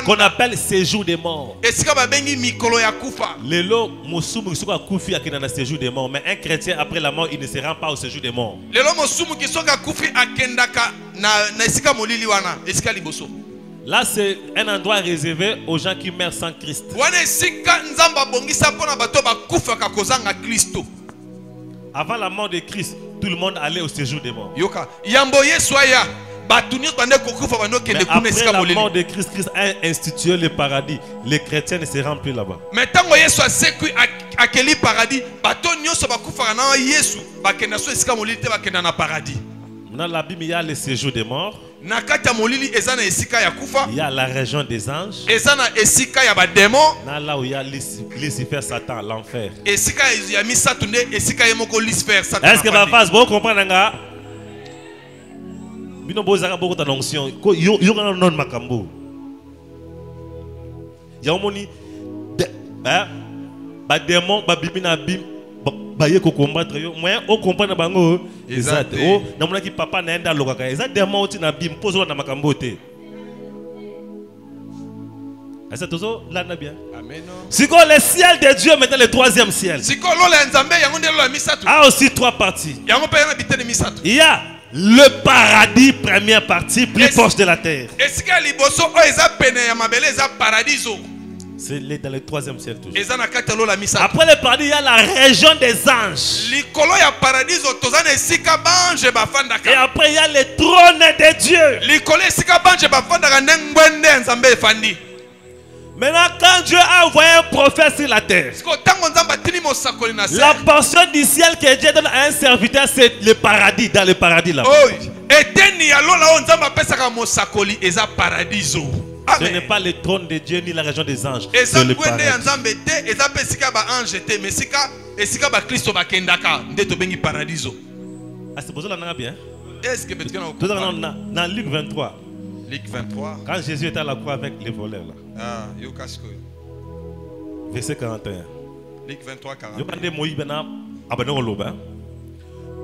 qu'on appelle séjour des morts. Lelo musumu kisuka kufi akina na séjour des morts, mais un chrétien après la mort il ne se rend pas au séjour des morts. Là c'est un endroit réservé aux gens qui meurent sans Christ. Avant la mort de Christ, tout le monde allait au séjour des morts. Mais après la mort de Christ, Christ a institué le paradis. Les chrétiens ne se rendent plus là-bas. Maintenant la Bible, il y a le séjour des morts. Il y a la région des anges. Là où il y a Lucifer, Satan, l'enfer. Est-ce que ma face, vous comprenez? Bino bozaka beaucoup d'annoncions. Yo non makambo. Ya omoni ba démon ba bimina bim ba ye ko combattre yo. Moi o comprendre bango exact. O na mona ki papa na enda lokaka. Exact démon oti na bim pozo na makambo te. Est-ce que tout là na bien? Amen. Si quoi le ciel de Dieu maintenant le troisième ciel. Si quoi lola nzambe yango ndelo la misatu. A aussi trois parties. Yango pa yana bitene misatu. Il y a le paradis, première partie, plus proche de la terre. C'est dans le troisième ciel toujours. Après le paradis, il y a la région des anges. Et après, il y a le trône de Dieu. Maintenant, quand Dieu a envoyé un prophète sur la terre, la portion du ciel que Dieu donne à un serviteur, c'est le paradis, dans le paradis là. Ce n'est pas le trône de Dieu ni la région des anges. C'est le paradis. Ah, c'est pour ça que bien. Dans Luc 23. Luc 23. Quand Jésus était à la croix avec les voleurs là. Ah, verset 41. Luc 23, 41.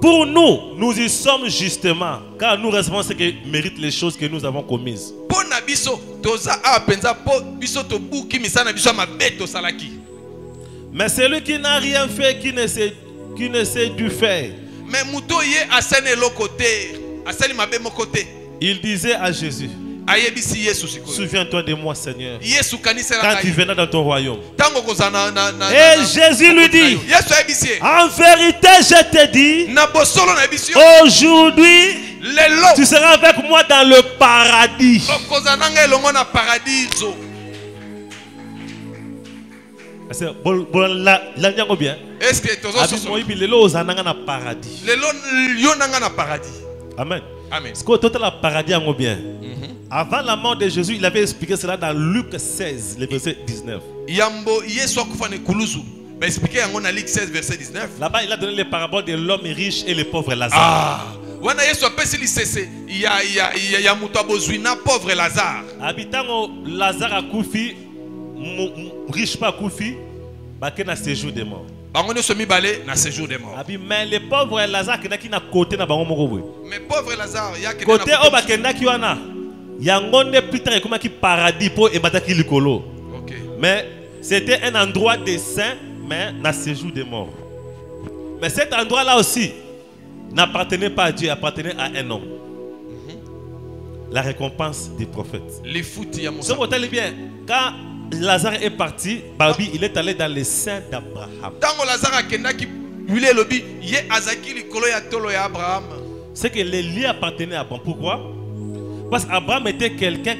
Pour nous, nous y sommes justement, car nous recevons ce qui mérite les choses que nous avons commises. Mais celui qui n'a rien fait, qui ne sait dû faire, il disait à Jésus, souviens-toi de moi, Seigneur, quand tu venais dans ton royaume. Et Jésus lui dit, en vérité, je te dis, aujourd'hui, tu seras avec moi dans le paradis. Est-ce que tu as paradis? Amen. Amen. Paradis bien. Avant la mort de Jésus, il avait expliqué cela dans Luc 16, le verset 19. Là-bas, il a donné les paraboles de l'homme riche et le pauvre Lazare. Habitant Lazare a koufi, riche pas koufi, baké na séjour des morts. Mais les pauvres Lazare qui na côté na bango moko. Mais pauvre Lazare, il y a côté o bakenda ki wana. Yangonde plus tard comme qui paradis pour ebataki likolo. Mais c'était un endroit de saints mais na séjour des morts. Mais cet endroit là aussi n'appartenait pas à Dieu, appartenait à un homme. la récompense des prophètes. Les foot ya Si vous entendez bien, quand Lazare est parti, Babi, il est allé dans les seins d'Abraham. Tango Lazare akendaki yule lobi ye azaki likolo ya tolo ya Abraham. C'est que les liens appartenaient à Abraham. Pourquoi? Parce qu'Abraham était quelqu'un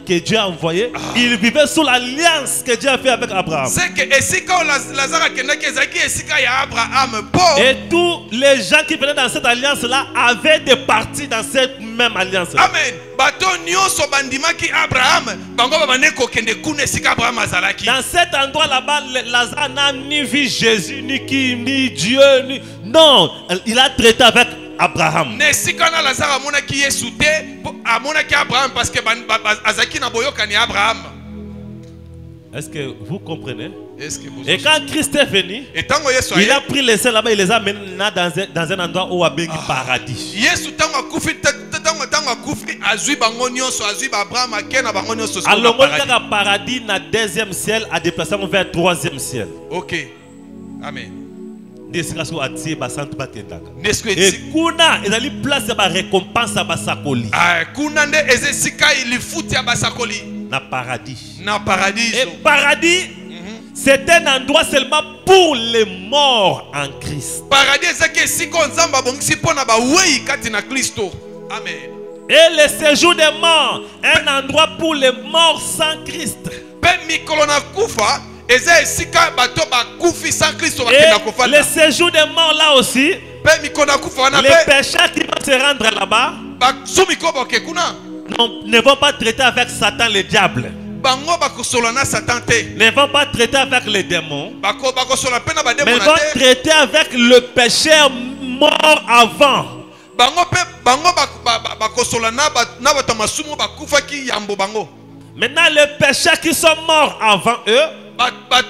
que Dieu a envoyé. Il vivait sous l'alliance que Dieu a fait avec Abraham. C'est que esika Lazare akendaki ezaki esika ya Abraham po. Et tous les gens qui venaient dans cette alliance-là avaient des parties dans cette même alliance. Amen. Bato nyonso bandimaki Abraham, bango babane kokende kuna esika Abraham azalaki. Dans cet endroit là-bas, Lazare n'a ni vu Jésus, ni Dieu, ni... Non, il a traité avec Abraham. Nesika na Lazare amonaki Yesu te, amonaki Abraham parce que azaki na boyokani Abraham. Est-ce que vous comprenez? Est-ce que vous... Et quand Christ est venu, il a pris les saints là-bas, il les a menés dans un endroit où il y a un paradis. Yesu tango akufi tango akufi azui bango nyonso azui Abraham akena bango nyonso so alors le paradis na deuxième ciel a déplacé vers troisième ciel. OK. Amen. Et kuna ezali place ya ba récompense ya basakoli. Kuna nde ezesika ili futi ya basakoli na paradis. Na paradis. Et paradis c'est un endroit seulement pour les morts en Christ. Paradis ezaki siko nzamba bongisi pona ba wei kati na Kristo. Amen. Et le séjour des morts, un endroit pour les morts sans Christ. Pe mikolo na kufa eza esika bato ba kufi sans Kristo bakenda kofanda. Le séjour des morts là aussi. Pe mikolo na kufa wana pe les pécheurs qui vont se rendre là-bas ba sumiko boke kuna ne vont pas traiter avec Satan le diable. Bango bakosolana Satan te. Ne vont pas traiter avec les démons. Bakosola pe na ba démons. Mais vont traiter avec le pécheur mort avant. Bango pe bango bakosola na bato masumu bakufa ki yambo bango. Maintenant les pécheurs qui sont morts avant eux.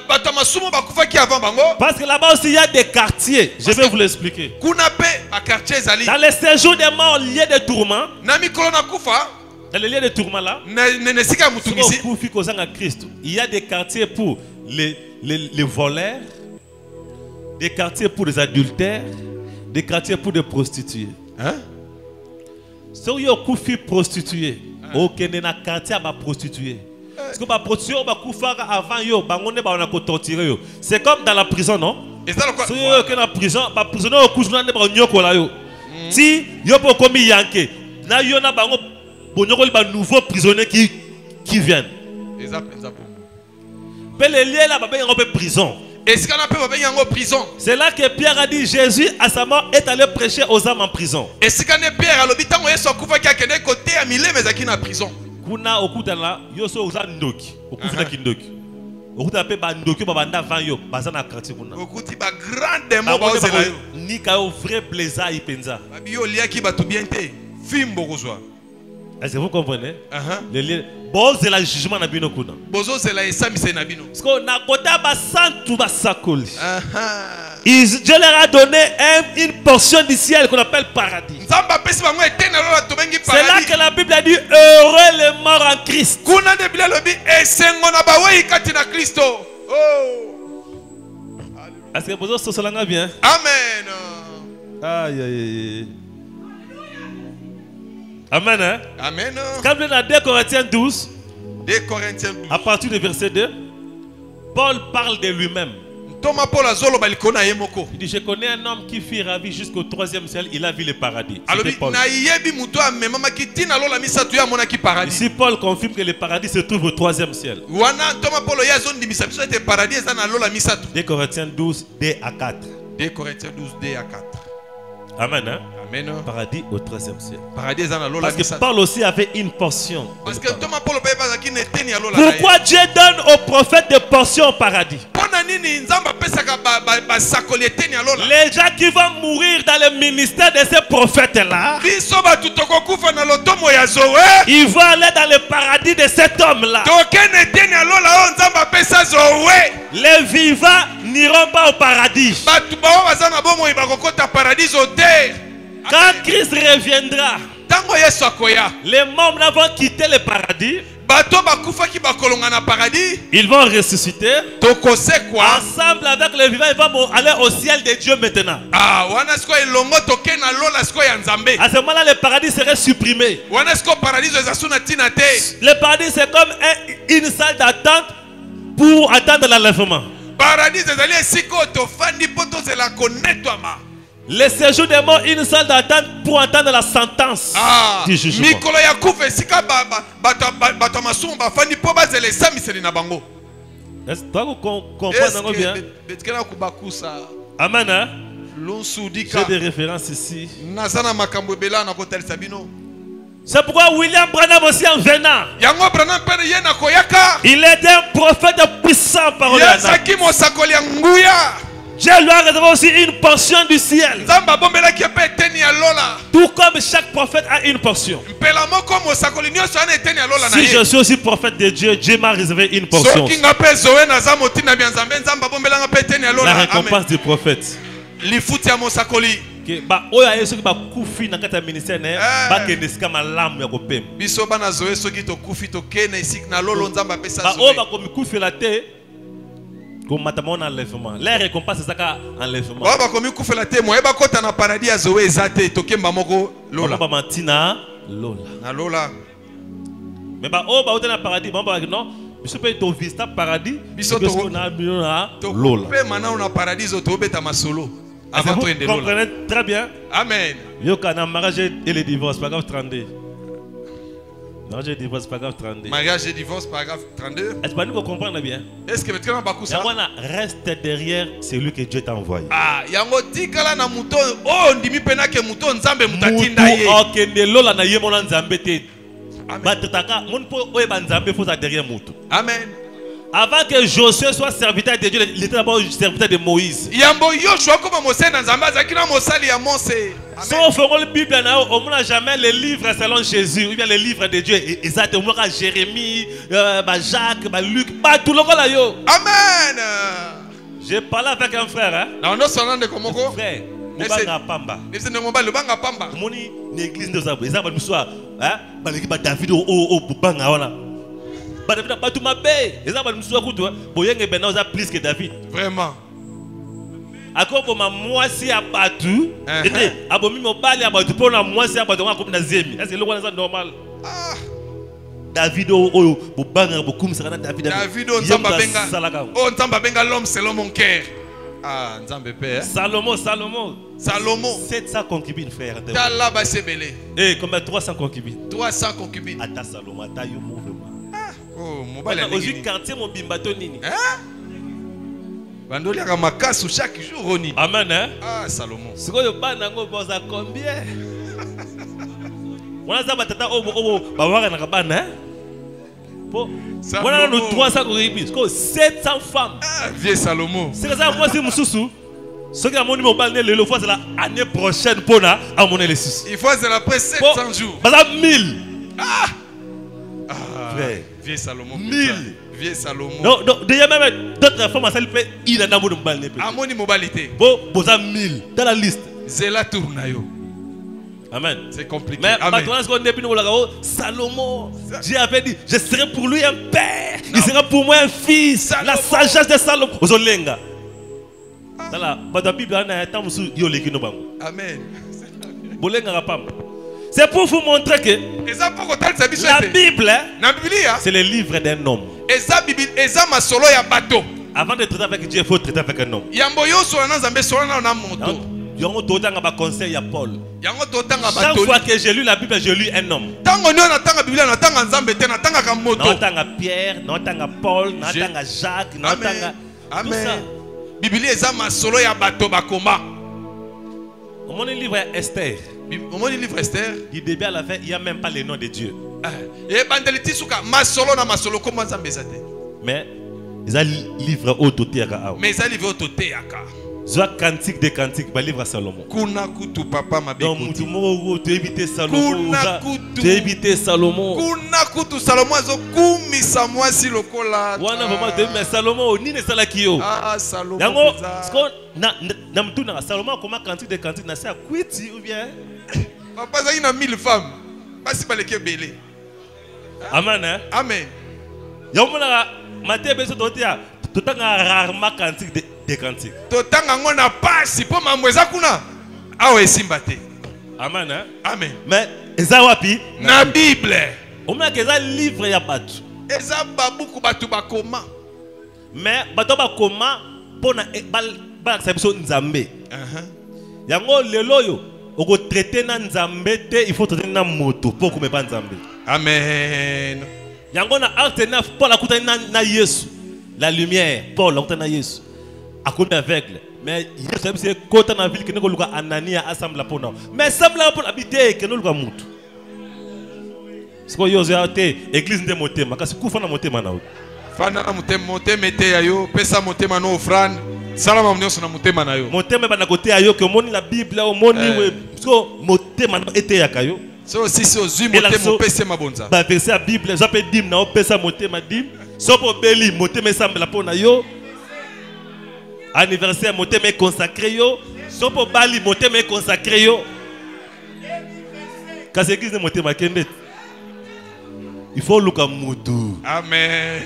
Bato masumu bakufa ki avant bango. Parce que là-bas aussi il y a des quartiers. Je vais vous l'expliquer. Kuna pe ba quartier zali. Dans les séjours des morts liés de tourments. Na mikolo na kufa. Dans les lieux de tourment là. Il y a des quartiers pour les voleurs, des quartiers pour les adultères, des quartiers pour les prostituées. Hein? Si vous avez des prostituées, vous avez des quartiers pour prostituées. Parce que les prostituées, c'est comme dans la prison, non? Si vous avez dans la prison, les prisonniers ont si vous avez commis Yankee, vous avez nouveaux prisonniers qui viennent. Mais les liens là, il y a prison. C'est là que Pierre a dit Jésus à sa mort est allé prêcher aux âmes en prison. Kuna okutana yoso uza ndoki okufuna kindoki okuta pe ba ndoki ba banda van yo bazana quartier kuna okuti ba grande mo ba ozela yo ni ka yo vrai plaisir ipenza yo liaki ba tu bien te fimbo kozwa. Est-ce que vous comprenez? Le bozo la jugement na bino kuna bozo c'est la esamise na bino parce que na kota ba santu ba sakoli. Dieu leur a donné une portion du ciel qu'on appelle paradis. C'est là que la Bible a dit heureux les morts en Christ. Est-ce que vous avez bien? Amen. Aïe aïe. Amen. Hein? Amen. Comme dans 2 Corinthiens 12, 2 Corinthiens 12, à partir du verset 2, Paul parle de lui-même. Il dit je connais un homme qui fut ravi jusqu'au 3e ciel, il a vu le paradis. Ici Paul confirme que le paradis se trouve au 3e ciel. 2 Corinthiens 12, 2 à 4. 2 Corinthiens 12, 2 à 4. Amen. Hein? Amen. Paradis au 3e ciel. Parce que Paul aussi avait une portion. Pourquoi Dieu donne aux prophètes des portions au paradis? Les gens qui vont mourir dans le ministère de ces prophètes-là, ils vont aller dans le paradis de cet homme-là. Les vivants n'iront pas au paradis. Quand Christ reviendra, les morts vont quitter le paradis. bato bakufa ki bakolonga na paradis. Ils vont ressusciter. Tokosekwa. Ensemble avec les vivants, ils vont aller au ciel de Dieu maintenant. Ah, wana sko elongo toke na lola sko ya nzambe. À ce moment-là, le paradis serait supprimé. Wana sko paradis ezasuna tina te. Le paradis, c'est comme une salle d'attente pour attendre l'enlèvement. Paradis ezali esiko tofandi poto zela konetwama. Le séjour des morts, une salle d'attente pour attendre la sentence du jugement. Mikolo ya kufa esika bato masumu bafandi po bazela esamiseli na bango. Est-ce que vous comprenez bien? Betkena kubakusa. Amen. Hein? J'ai des références ici. Nazana makambo bela na kotel sabino. C'est pourquoi William Branham aussi en venant. Yango Branham pere yena koyaka. Il était un prophète puissant par Dieu lui a réservé aussi une portion du ciel. Tout comme chaque prophète a une portion. Si je suis aussi prophète de Dieu, Dieu m'a réservé une portion. La récompense du prophète. La récompense c'est ça enlèvement. Mais bah oh bah au paradis non je peux te visiter paradis vous comprenez très bien. Amen. Yokana mariage et le divorce paragraphe 32. Mariage et divorce paragraphe 32. Mariage et divorce paragraphe 32. Est-ce que vous comprenez bien? Est-ce que vous comprenez? Reste derrière celui que Dieu t'a envoyé. Ah, yango tikala na muto oh ndimi pena ke muto nzambe mutatinda ye. Okende lola na ye mona nzambe te. Bataka mon po oye ba nzambe faut ça derrière muto. Amen. Avant que Josué soit serviteur de Dieu, il était d'abord serviteur de Moïse. Yambo Yoshua comme Mosé na nzambe zakina mosali ya Mose. Sauf que la Bible on n'a jamais les livres selon Jésus, ou bien les livres de Dieu. Exactement, Jérémie, Jacques, Luc, tout le monde là yo. Amen. J'ai parlé avec un frère. Hein? Non, non, c'est un de comment quoi? Frère, Mubanga Pamba. C'est un mobile, Lubanga Pamba. Moni, l'église de Zabou, ils ont soit, hein? Baleki David au Bubanga wana. David a pas tout ma paix. Ils ont soit couteau. Boyenge Bena osa plus que David. Vraiment. Ako ma moisi abatu abomi mobali abatu pona moisi abatu ngako na zemi est-ce que le wana normal David oyo bobanga bokumisa kana David o nzamba benga o nzamba benga l'homme selon mon cœur. Ah nzambe père Salomon 700 concubines frère Tala ba sebele combien 300 concubines 300 concubines ata Salomon ata yo mouvement oh mobali au quartier mon bimbato nini Bandoli a makasu chaque jour oni. Amen hein? Ah Salomon. Ce que le banango boza combien? On a ça batata bawara na kabana hein? Po. On a nous 300 coribis, 700 femmes. Ah vieux Salomon. C'est ça moi c'est mususu. Ce qui a mon numéro balné le fois c'est l'année prochaine pour na à mon les 6. Il faut c'est après 700 jours. Baza 1000. Ah. Frère, vieux Salomon. 1000. Vieux Salomon. Non, déjà même d'autres femmes, ça fait il a d'amour de m'balner. Amoni mobilité. Bon, boza 1000 dans la liste. Zela tournayo. Amen. C'est compliqué. Mais maintenant, ce qu'on est venu Salomon, Dieu avait dit, je serai pour lui un père, il sera pour moi un fils. Salomon. La sagesse de Salomon. Ozolenga. Dans la Bible, on a un temps où il y a Amen. Bolenga rapam. C'est pour vous montrer que la Bible, c'est le livre d'un homme. Avant de traiter avec Dieu, il faut traiter avec un homme. Conseil à Paul. Chaque fois que j'ai lu la Bible, j'ai lu un homme. Non tant à Pierre, non tant à Paul, non tant à Jacques, non tant à tout ça. Mon livre est Esther. Mon livre Esther. Du début à la fin, il n'y a même pas le nom de Dieu. Mais ils ont livre autothéaka. Mais ils ont livre autothéaka. Zoa cantique de cantique, ba livre à Salomon. Kuna kutu papa mabe. Donc mutu mo tu éviter Salomon. Tu éviter Salomon. Kuna kutu Salomon zo kumi samwa si lokola. Wana vraiment de mais Salomon ni ne sala kiyo. Ah Salomon. Yango sko na mtu na Salomon comment cantique de cantique na ça kwiti ou bien papa za ina 1000 femmes. Pas si baleke belé. Amen. Hein? Amen. Yomona Matthieu beso totia totanga rarement cantique des cantiques. Totanga ngona pasi po mamweza kuna. Awe esimbate. Amen. Hein? Amen. Mais eza wapi? Na Bible. Omona que eza livre ya batu. Eza babuku batu bakoma. Mais bato bakoma pona ba biso nzambe. Yango lelo yo oko traiter na nzambe te, il faut traiter na moto pour ko meba nzambe. Amen. Yango na acte 9 Paul akutani na Yesu. La lumière, Paul akutani na Yesu. Akomi aveugle. Mais Yesu c'est kota na ville que neko luka Anania assemble pona. Mais assemble pona habiter que no luka mutu. Siko yo zoate église nde motema kasi kufa na motema na. Fana na motema ete ya yo pesa motema no offrande. Salama mnyoso na motema na yo. Motema bana kote ya yo ke moni la Bible o moni we so motema na ete ya kayo. So si ozui motema pesa mabonza. Ba verset la Bible ça peut dim na o pesa motema dim. So po beli motema semble pona yo. Anniversaire motema consacré yo. So po bali motema consacré yo. Kasi église motema kende. Il faut look à Moudou. Amen.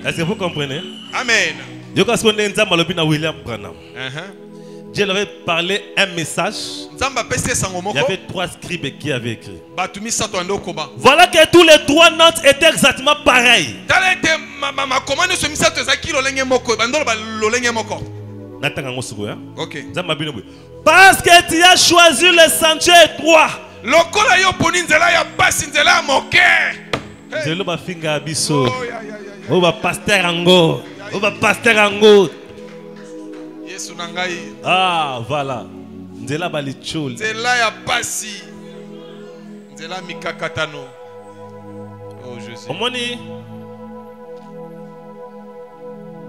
Est-ce que vous comprenez? Amen. William Branham. Dieu leur avait parlé un message. Il y avait 3 scribes qui avaient écrit. Voilà que tous les 3 notes étaient exactement pareilles. Parce que tu as choisi le sentier étroit. Lokola yo poni nzela ya pasi nzela ya moke. Nzelo ba finga biso. O ba pasteur ango. O ba pasteur ango. Yesu nangai. Ah, voilà. Nzela ba lichol. Nzela ya pasi. Nzela mikakatano. Oh Jésus. Omoni.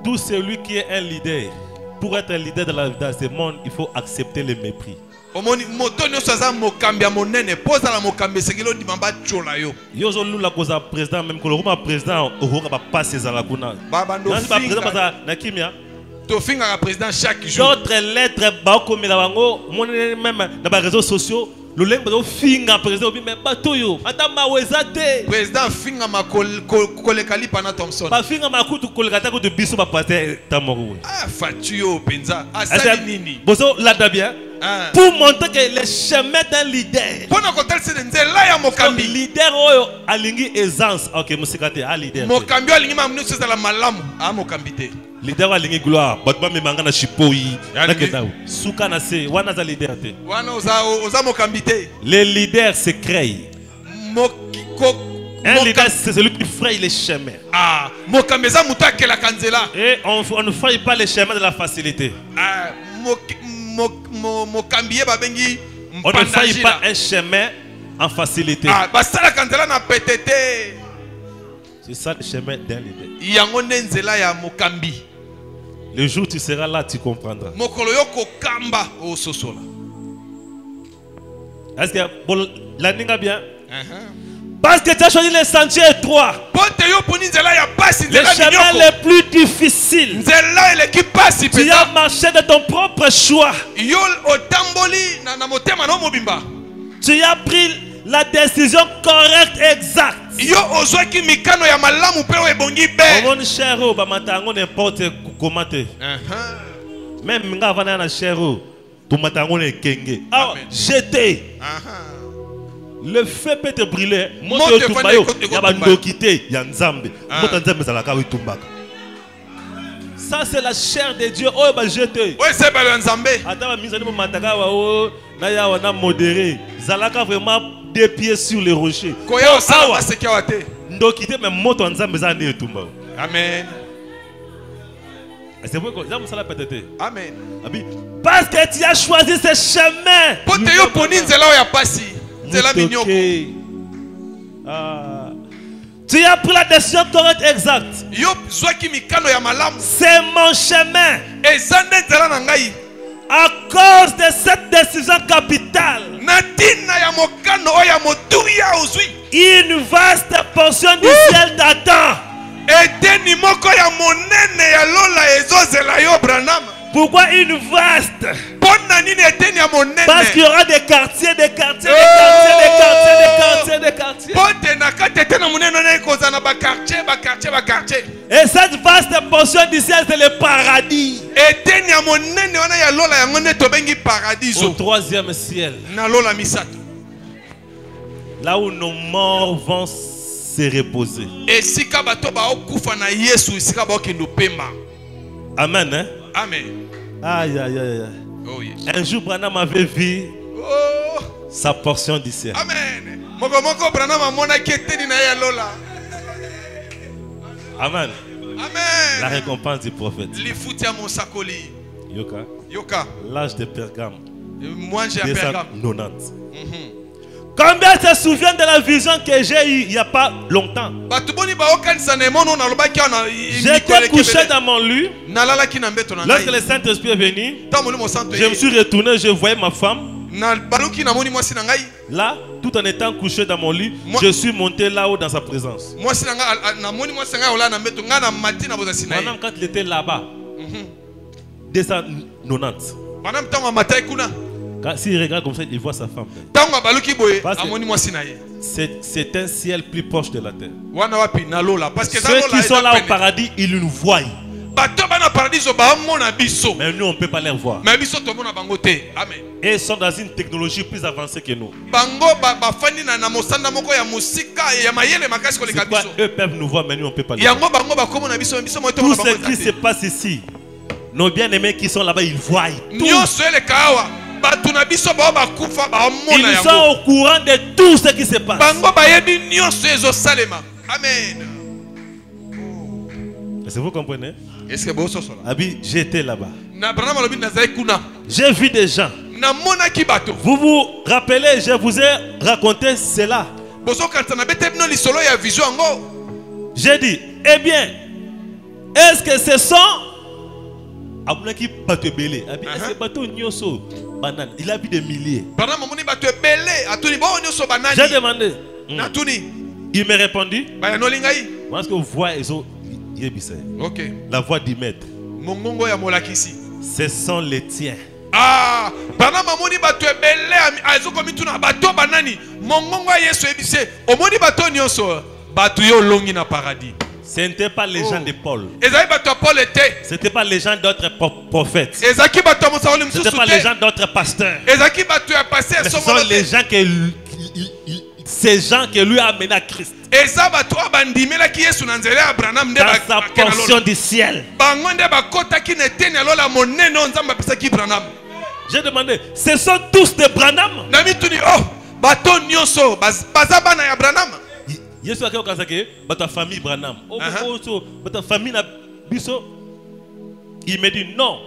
Tout celui qui est un leader, pour être un leader dans ce monde, il faut accepter le mépris. Omoni moto nyo saza mokambia monene poza la mokambe sekilo di mamba chola yo. Yo zo lula koza président même ko le président ohoka ba passer za la kuna. Baba ndo finga. Président baza na kimia. To finga ka président chaque jour. D'autres lettres ba ko mela bango monene même na ba réseaux sociaux. Le leng bazo finga président obi mais bato yo. Ata maweza te. Président finga ma kolekali pana Thompson. Ba finga makutu kolekata ko de biso ba passer tamoro. Ah fatu yo penza. Asali nini. Bozo la bien. Pour montrer que le chemin d'un leader. Comme leader oyo alingi aisance. Ok, musikate a leader. Mokambi alingi mamnusu za la malamu. Ah mokambite. Leader alingi gloire. Batba me mangana chipoi. Naketao. Suka na se wana za leader te. Wana oza mokambite. Les leaders se créent. Un leader c'est celui qui fraye les chemins. Ah, mokambeza mutake la kanzela. Et on ne fraye pas les chemins de la facilité. Ah, on ne faille pas un chemin en facilité. C'est ça le chemin d'un leader. Le jour où tu seras là, tu comprendras. Est-ce que la ninga bien? Parce que tu as choisi les sentiers étroits. Les chemins les plus difficiles. Tu as marché de ton propre choix. Tu as pris la décision correcte, exacte. N'importe comment. Même jeté. Le feu peut te brûler. Ça c'est la chair de Dieu. Oh bah jeté. Modéré. Zalaka vraiment des pieds sur les rochers. Amen. Amen. Parce que tu as choisi ce chemin. Tu as pris la décision correcte, exacte. C'est mon chemin. À cause de cette décision capitale, une vaste portion du ciel t'attend. Pourquoi une vaste? Parce qu'il y aura des quartiers, des quartiers, des quartiers, des quartiers, des quartiers, du ciel, c'est le paradis. eteni ya monene wana ya lola yango nde tobengi paradiso. Au troisième ciel, Na lola misato. là où nos morts vont se reposer. Esika bato ba okufa na Yesu esika ba okendo pema. Amen. Hein? Amen. Aïe, aïe, aïe, aïe. Oh yes. Un jour, Branham avait vu Oh. sa portion du ciel. Amen. Moko moko Branham amona keteni na ya lola. Amen. Amen. La récompense du prophète. Lifuti ya mosakoli. Yoka. Yoka. L'âge de Pergame. Moi j'ai un Pergame. 290. Combien se souviennent de la vision que j'ai eue il n'y a pas longtemps? J'étais couché dans mon lit. Lorsque le Saint-Esprit est venu, je me suis retourné, je voyais ma femme. Là, tout en étant couché dans mon lit, je suis monté là-haut dans sa présence. Maintenant, quand il était là-bas, 290. S'il regarde comme ça, il voit sa femme. C'est un ciel plus proche de la terre. Ceux qui sont là au paradis, ils nous voient. Mais nous, on ne peut pas les voir. Et ils sont dans une technologie plus avancée que nous. C'est quoi? Eux peuvent nous voir, mais nous, on ne peut pas les voir. Tout ce qui se passe ici, nos bien-aimés qui sont là-bas, ils voient. Ils sont au courant de tout ce qui se passe. Amen. Est-ce que vous comprenez? Abi, j'étais là-bas. J'ai vu des gens. Vous vous rappelez, je vous ai raconté cela. J'ai dit, eh bien, est-ce que ce sont il a vu des milliers. J'ai demandé. Il m'a répondu. Parce que vous voyez, la voix du maître. Ce sont les tiens. Ah, ce n'était pas les gens de Paul. Ce n'était pas les gens d'autres prophètes. Ce n'était pas les gens d'autres pasteurs. Mais ce sont les gens ces gens qui lui a amené à Christ. Dans sa portion du ciel. J'ai demandé, ce sont tous des Branham? Yesu akeo kazake bata famille Branham. Bata famille na biso. Il me dit non.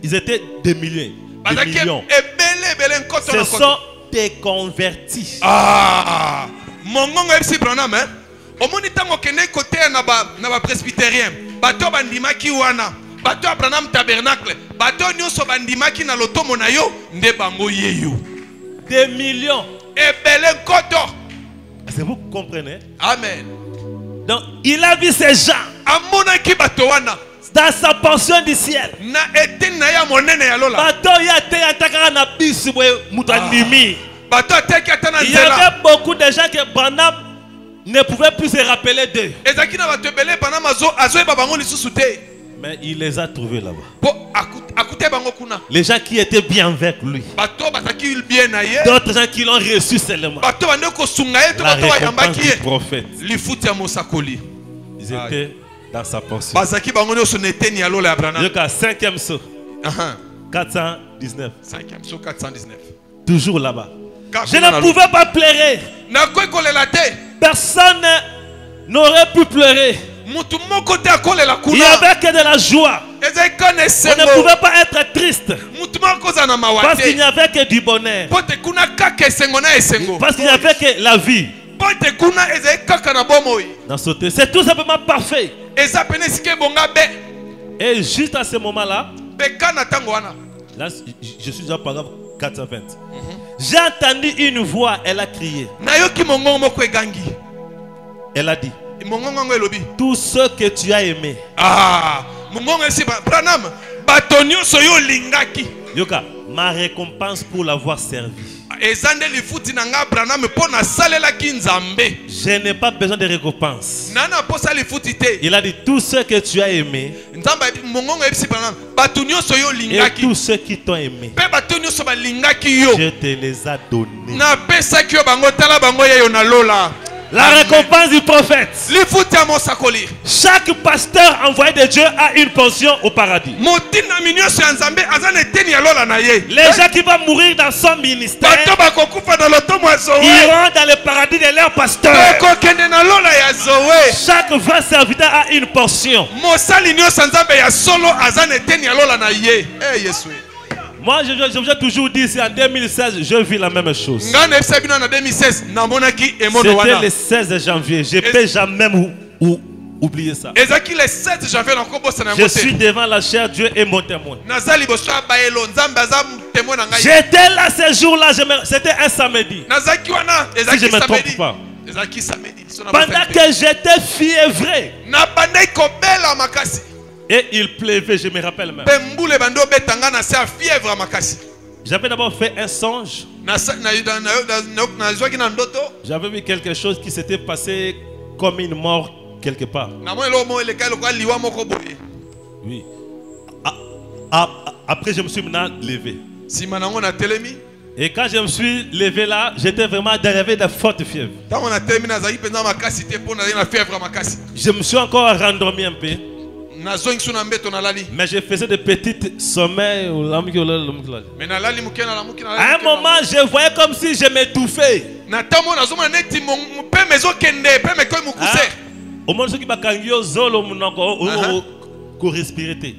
Ils étaient des milliers. Des millions. Ce sont des convertis. Ah, mongongo epsi Branham hein. Omoni tango kene côté na ba presbytérien. Bato bandimaki wana. Bato Branham tabernacle. Bato nyoso bandimaki na lotomo na yo nde bango yeyo. Des millions. Ebele koto. Est-ce que vous comprenez? Amen. Donc, il a vu ces gens dans sa portion du ciel. Il y avait beaucoup de gens que Branham ne pouvait plus se rappeler d'eux. Mais il les a trouvés là-bas. Les gens qui étaient bien avec lui. D'autres gens qui l'ont reçu seulement. La récompense du prophète. Ils étaient dans sa portion. Jusqu'à 5e saut. 419. 5e saut 419. Toujours là-bas. Je ne pouvais pas pleurer. Personne n'aurait pu pleurer. Il n'y avait que de la joie. On ne pouvait pas être triste. Parce qu'il n'y avait que du bonheur. Parce qu'il n'y avait que la vie. C'est tout simplement parfait. Et juste à ce moment-là, là je suis déjà paragraphe 420. J'ai entendu une voix, elle a crié. Elle a dit, tout ce que tu as aimé. Yoka, ma récompense pour l'avoir servi. ezande lifuti na nga Branham mpo na salela ki Nzambe. Je n'ai pas besoin de récompense. Nana posa lifuti te. Il a dit tout ce que tu as aimé Nzamba mongongo ebisi Branham batu nyonso yo et lingaki. tous ceux qui t'ont aimé, Pe batu nyonso ba lingaki yo. je te les ai donnés. Na pesa ki yo bango tala bango yo na lola. La récompense du prophète. Lifuti ya mosakoli. Chaque pasteur envoyé de Dieu a une portion au paradis. Motina minyoso ya Nzambe azana eteni ya lola na ye. Les gens qui vont mourir dans son ministère Bato bakokufa na lotomo ya Zoé. iront dans le paradis de leur pasteur. Bakokende na lola ya Zoé. Chaque vrai serviteur a une portion. Mosali nyonso ya Nzambe ya solo azana eteni ya lola na ye. Eh Yesu. Moi, je vous ai toujours dit, c'est en 2016, je vis la même chose. Ngana ebisa bino na 2016 namonaki emono C'était wana. le 16 janvier. Je ne peux jamais oublier ça. Ezaki le 7 janvier na kobosa na Je suis devant la chair, Dieu est mon témoin. Nazali boso baelo Nzambe aza témoin na ngai. J'étais là ce jour-là, c'était un samedi. Nazaki wana Si ezaki je ne me samedi. trompe pas. Ezaki samedi. Pendant que j'étais fiévré, na bandai kobela makasi. et il pleuvait, je me rappelle même. Pembule bando betanga na sa fièvre makasi. J'avais d'abord fait un songe. J'avais vu quelque chose qui s'était passé comme une mort quelque part. Oui. Après, je me suis maintenant levé. Et quand je me suis levé là, j'étais vraiment arrivé de fortes fièvres. Je me suis encore rendormi un peu. Mais je faisais des petites sommeils. À un moment, je voyais comme si je m'étouffais. Au moins, ceux qui respirer.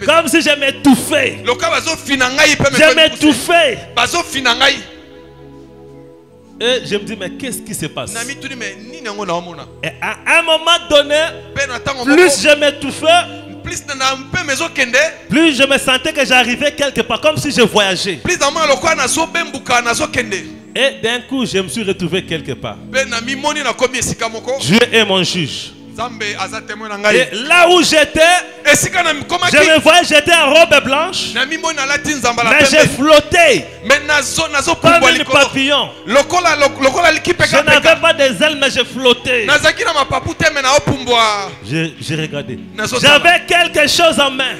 Comme si je m'étouffais. Je m'étouffais. Et je me dis, mais qu'est-ce qui se passe? Et à un moment donné, plus je m'étouffais, plus je me sentais que j'arrivais quelque part, comme si je voyageais. Et d'un coup, je me suis retrouvé quelque part. Dieu est mon juge. Et là où j'étais, je me voyais, j'étais en robe blanche, mais je flottais comme un papillon. Je n'avais pas des ailes, mais je flottais. J'ai regardé. J'avais quelque chose en main.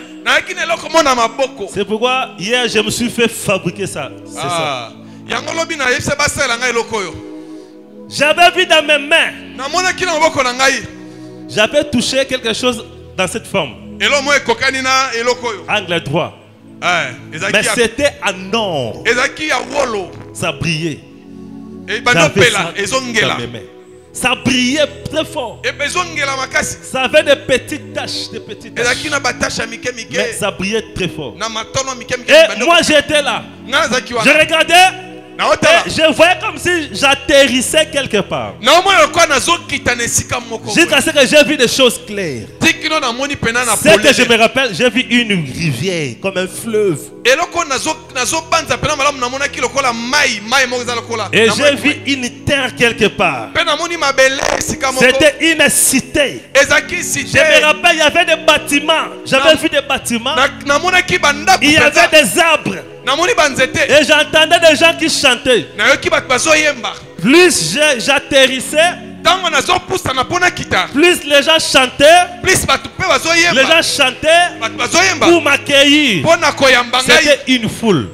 C'est pourquoi hier je me suis fait fabriquer ça. C'est ça. J'avais vu dans mes mains. J'avais touché quelque chose dans cette forme. Angle droit. Mais c'était en or. Ça brillait. J'avais ça dans mes mains. Ça brillait très fort. Ça avait des petites taches. Mais ça brillait très fort. Et moi j'étais là. Je regardais. Et je voyais comme si j'atterrissais quelque part. Jusqu'à ce que j'ai vu des choses claires. C'est que je me rappelle, j'ai vu une rivière comme un fleuve. Et j'ai vu une terre quelque part. C'était une cité. Je me rappelle, il y avait des bâtiments. J'avais vu des bâtiments. Il y avait des arbres. Et j'entendais des gens qui chantaient. Plus j'atterrissais, plus les gens chantaient. Les gens chantaient pour m'accueillir. C'était une foule.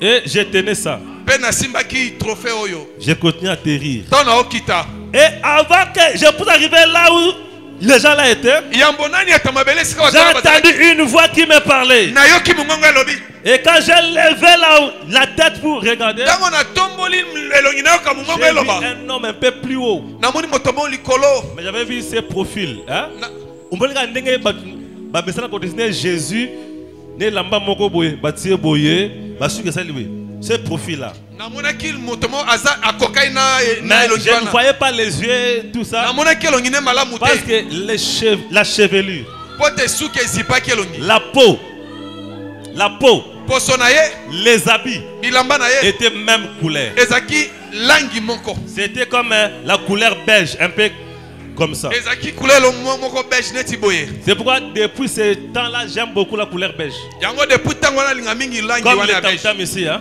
Et je tenais ça. Je continuais à atterrir. Et avant que je puisse arriver là où les gens là étaient, j'ai entendu une voix qui me parlait. Et quand j'ai levé la tête pour regarder, j'ai vu un homme un peu plus haut. Mais j'avais vu ses profils. Jésus, ce profil-là. Mais je ne voyais pas les yeux, tout ça. Parce que la chevelure, la peau, les habits étaient même couleur. C'était comme la couleur beige, un peu comme ça. ezaki couleur moko beige neti boye. C'est pourquoi depuis ce temps-là, j'aime beaucoup la couleur beige. Yango depuis tango na linga mingi langi Comme wana le beige. tam-tam ici, hein?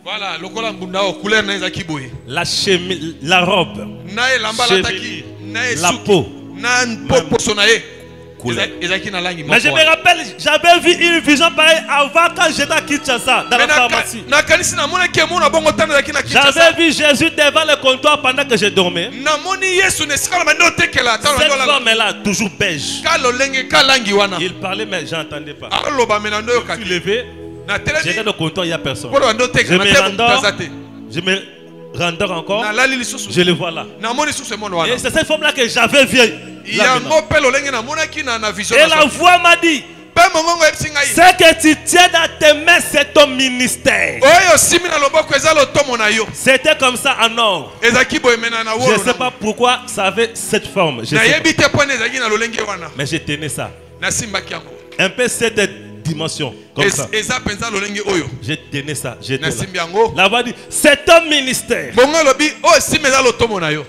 Voilà, lokola mbunda o couleur na ezaki boye. La chemise, la robe, Na elamba la taki, na la peau. na popo sonaye. Couleur. Ezaki na langi Mais je me rappelle, j'avais vu une vision pareille avant quand j'étais à Kinshasa, dans la pharmacie. Na kanisi na mona ke mona bongo tanda ezaki na Kinshasa. J'avais vu Jésus devant le comptoir pendant que je dormais. Na moni Yesu ne sikala mando tekela tanda Cette ndola. femme-là, toujours beige. Kalo lenge kalangi wana. Il parlait, mais je n'entendais pas. Alo ba menando yo Je suis kaki. levé, Na j'ai telemi. regardé le comptoir, il n'y a personne. Polo ando Je tekela me na tebo rendors, tazate. je me rendors encore, Na lali lisusu. je le vois là. Na moni susu mono wana. Et c'est cette femme-là que j'avais vue. là maintenant. Yango pelo lenge na mona ki na vision. Et la voix m'a dit, Pe mongongo epsi ngai. ce que tu tiens dans tes mains, c'est ton ministère. Oyo simi na loboko eza lotomo na yo. C'était comme ça en or. Ezaki boye mena na Je wolo. ne sais pas pourquoi ça avait cette forme. Je sais Na pas. yebi te pone ezaki na lolenge wana. Mais je tenais ça. Na simbaki yango. Un peu cette dimension. Comme ça. Eza penza lolenge oyo. Je tenais ça. J'étais Na là. simbi yango. La voix dit, c'est ton ministère. Bongo lobi o simi eza lotomo na yo.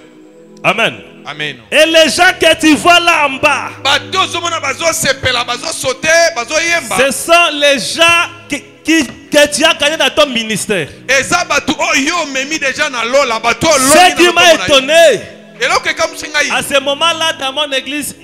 Amen. Amen. Et les gens que tu vois là en bas, Bato zomona bazo sepela bazo sauter bazo yemba. ce sont les gens que tu as gagné dans ton ministère. Eza bato oyo memi déjà na lola bato Ce qui m'a étonné, Eloko kam singai. à ce moment-là dans mon église,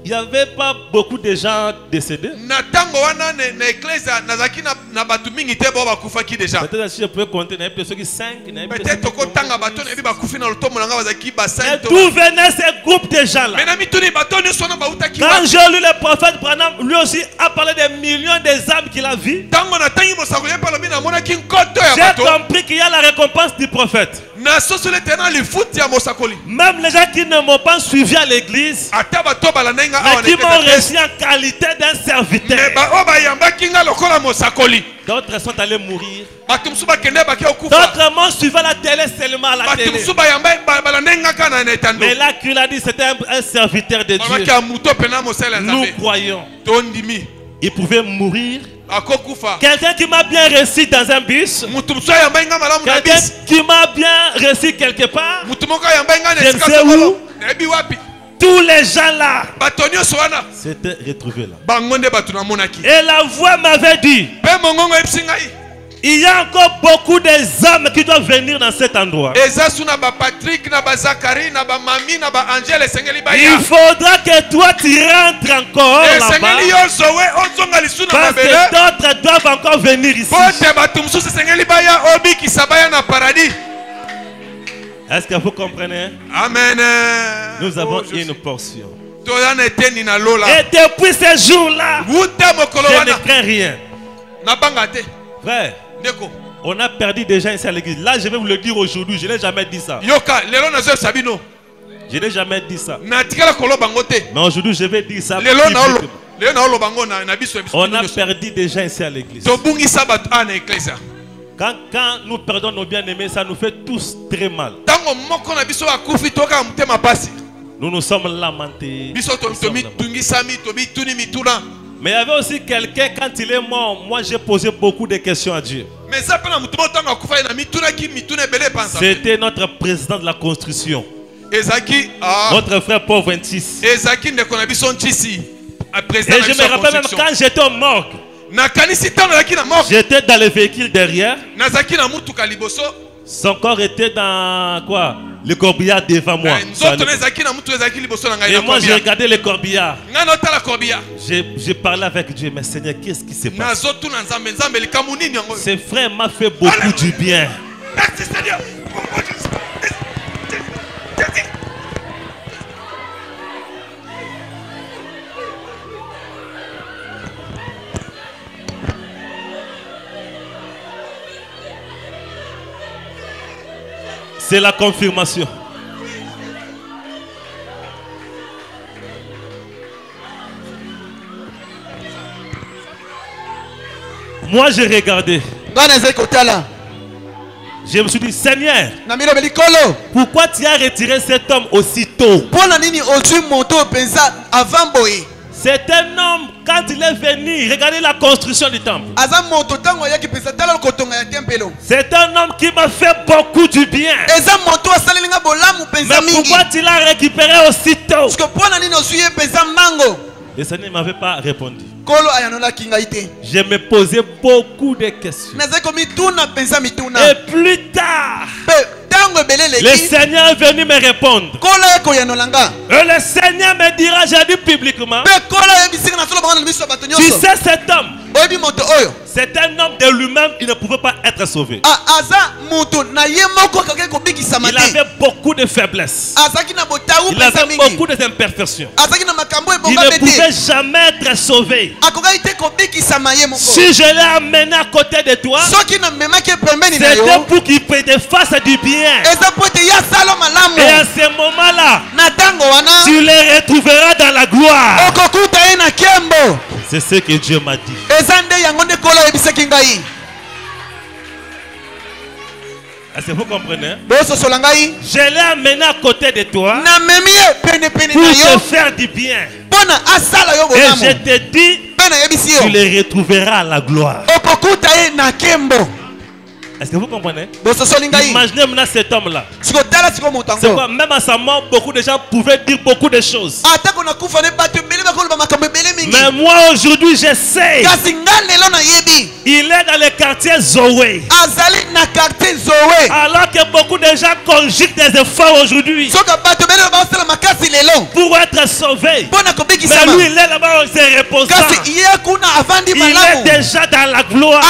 il n'y avait pas beaucoup de gens décédés. Na tango wana na église nazaki na bato mingi te bo bakufaki déjà. Peut-être si je peux compter, il y a plus que 5. Peut-être toko tanga bato na bi bakufi na lotomo na nga bazaki ba Mais 5. d'où venaient ces groupes de gens là? Mais na mituni bato ne sona ba utaki. Quand j'ai lu le prophète Branham, lui aussi a parlé des millions des âmes qu'il a vues. Tango na tangi mosako ye palo mina mona ki nkoto ya J'ai bato. compris qu'il y a la récompense du prophète. Na sosole tena li futi ya mosakoli. Même les gens qui ne m'ont pas suivi à l'église, Ata bato balandenga mais awa qui m'ont reçu en qualité d'un serviteur. Mais ba o ba yamba kinga lokola mosakoli. D'autres sont allés mourir. Bato musu ba kende ba ki okufa. D'autres m'ont suivi à la télé seulement à la Bato télé. musu ba yamba balandenga kana na etando. Mais là qu'il a dit c'était un serviteur de Mama Dieu. ki amuto pena mosala Nous nzambe. croyons. Tondimi. Il pouvait mourir. Akokufa. Quelqu'un qui m'a bien reçu dans un bus. Mutu musu yamba inga malamu na Quelqu'un bis. qui m'a bien reçu quelque part. Mutu moko yamba inga Je na ne sika sais sokolo. où. Na ebi wapi. Tous les gens là Bato nyonso wana. s'étaient retrouvés là. Bango nde bato na monaki. Et la voix m'avait dit, Pe mongongo epsi ngai. il y a encore beaucoup d'âmes qui doivent venir dans cet endroit. Eza suna ba Patrick na ba Zachary na ba Mami na ba Angel esengeli ba ya. Il faudra que toi tu rentres encore là-bas. Esengeli yo zowe ozonga lisuna Parce mabele. que d'autres doivent encore venir ici. Bote bato mususu esengeli ba ya obi kisabaya na paradis. Est-ce que vous comprenez? Amen. Nous avons Oh, une portion. Toyana eteni na lola. Et depuis ce jour-là, Wuta mokolo je ne wana. crains rien. Na banga te. Frère, Ndeko. on a perdu des gens ici à l'église. Là, je vais vous le dire aujourd'hui. Je n'ai jamais dit ça. Yoka lelo nazo sabino. Je n'ai jamais dit ça. Na tikala kolo bango te. Mais aujourd'hui, je vais dire ça. Lelo na olo. publiquement. Lelo na olo bango na biso biso. On a perdu des gens ici à l'église. Tobungi sabat ana ecclesia. Quand nous perdons nos bien-aimés, ça nous fait tous très mal. Tango moko na biso akufi toka mutema pasi. Nous nous sommes lamentés. Biso Nous sommes tomi lamentés. tungi sami tobi tuni mituna. Mais il y avait aussi quelqu'un, quand il est mort, moi j'ai posé beaucoup de questions à Dieu. Mais ça pena mutuma tango akufa na mituna ki mituna bele panza. C'était notre président de la construction, Ezaki notre frère Paul 26. Ezaki ndeko na biso ntisi. A Et président je me rappelle même quand j'étais au morgue, na kanisi tango yaki na mort. j'étais dans le véhicule derrière. Nazaki na mutuka liboso. Son corps était dans quoi? Le corbillard devant moi. Nzoto ezaki na mutu ezaki liboso na ngai Et na moi j'ai corbillard. regardé le corbillard. Nga no tala corbillard. J'ai parlé avec Dieu, mais Seigneur, qu'est-ce qui se passe? Nazotu na nzambe nzambe likamu nini yango. Ce frère m'a fait beaucoup du bien. Merci Seigneur. C'est la confirmation. Moi j'ai regardé. Je me suis dit, Seigneur, pourquoi tu as retiré cet homme aussitôt? C'est un homme, quand il est venu, regardez la construction du temple. C'est un homme qui m'a fait beaucoup du bien. Mais pourquoi tu l'as récupéré aussitôt? Parce que pour nani nosuye pensa mango. Le Seigneur ne m'avait pas répondu. Kolo ayanola kingaite. Je me posais beaucoup de questions. Naza komi tuna pensa mituna. Et plus tard, le le Seigneur est venu me répondre. Et le Seigneur me dira, j'ai dit publiquement, tu sais cet homme, c'est un homme de lui-même, il ne pouvait pas être sauvé. Il avait beaucoup de faiblesses. Il avait beaucoup d'imperfections. Il ne pouvait jamais être sauvé. Si je l'ai amené à côté de toi, c'était pour qu'il te fasse du bien. Et à ce moment-là, tu les retrouveras dans la gloire. C'est ce que Dieu m'a dit. Est-ce que vous comprenez? Je l'ai amené à côté de toi pour te faire du bien. Et je te dis, tu les retrouveras à la gloire. Est-ce que vous comprenez? Imaginez maintenant cet homme-là. C'est quoi? Même à sa mort, beaucoup de gens pouvaient dire beaucoup de choses. Mais moi aujourd'hui, je sais. Il est dans le quartier Zoé. Alors que beaucoup de gens conjuguent des efforts aujourd'hui pour être sauvés. Mais lui, il est là-bas, il se repose. Il est déjà dans la gloire.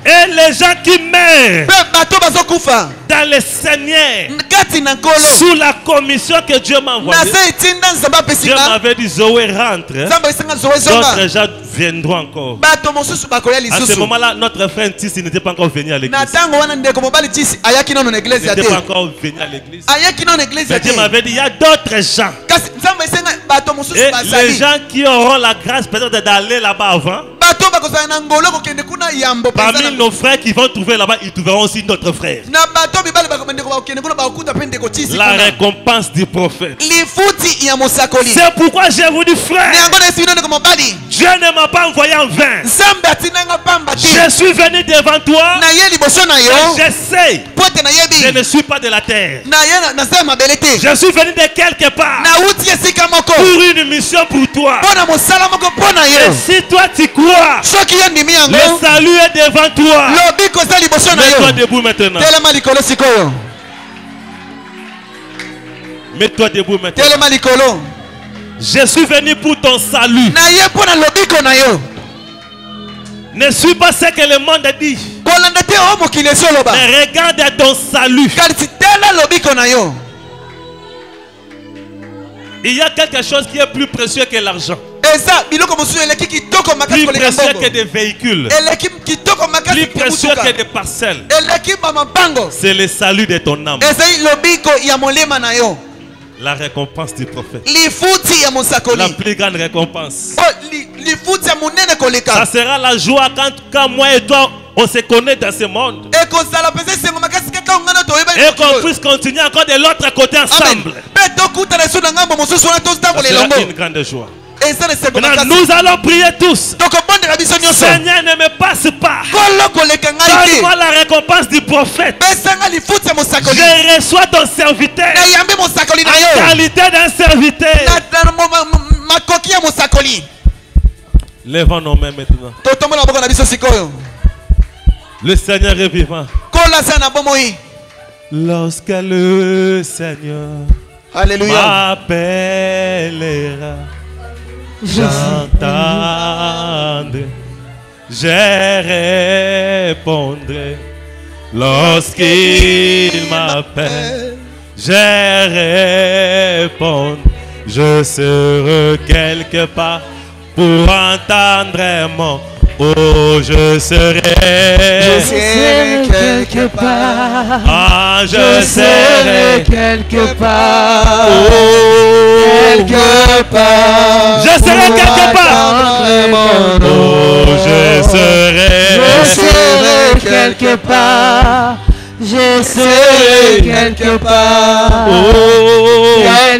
Et les gens qui meurent dans le Seigneur, sous la commission que Dieu m'a envoyée, Dieu m'avait dit, Zoé rentre. D'autres gens viendront encore. À ce moment-là, notre frère Tis n'était pas encore venu à l'église. Il n'était pas encore venu à l'église. Mais Dieu m'avait dit, il y a d'autres gens. Et les gens qui auront la grâce peut-être d'aller là-bas avant, parmi nos frères qui vont trouver là-bas, ils trouveront aussi notre frère. La récompense du prophète. C'est pourquoi je vous dis, frère, Dieu ne m'a pas envoyé en vain. Je suis venu devant toi et je sais, je ne suis pas de la terre. Je suis venu de quelque part pour une mission pour toi. Et si toi tu crois, le salut est devant toi. Mets-toi debout maintenant. Mets-toi debout maintenant. Je suis venu pour ton salut. Ne suis pas ce que le monde dit. Mais regarde ton salut. Il y a quelque chose qui est plus précieux que l'argent. Plus précieux que des véhicules. Plus précieux que des parcelles. C'est le salut de ton âme. La récompense du prophète. La plus grande récompense. Ça sera la joie quand moi et toi on se connaît dans ce monde. Et qu'on puisse continuer encore de l'autre côté ensemble. Ça sera une grande joie. Maintenant, nous allons prier tous. Seigneur, ne me passe pas. Donne-moi la récompense du prophète. Je reçois ton serviteur en qualité d'un serviteur. Lèvons nos mains maintenant. Le Seigneur est vivant. Lorsque le Seigneur m'appellera, j'entendrai, je répondrai. Lorsqu'il m'appelle, je réponds. Je serai quelque part pour entendre mon oh, je serai quelque part. Ah, je serai quelque part. Oh, quelque part. Je serai quelque part. Oh, je serai quelque part. Je serai quelque part. Oh,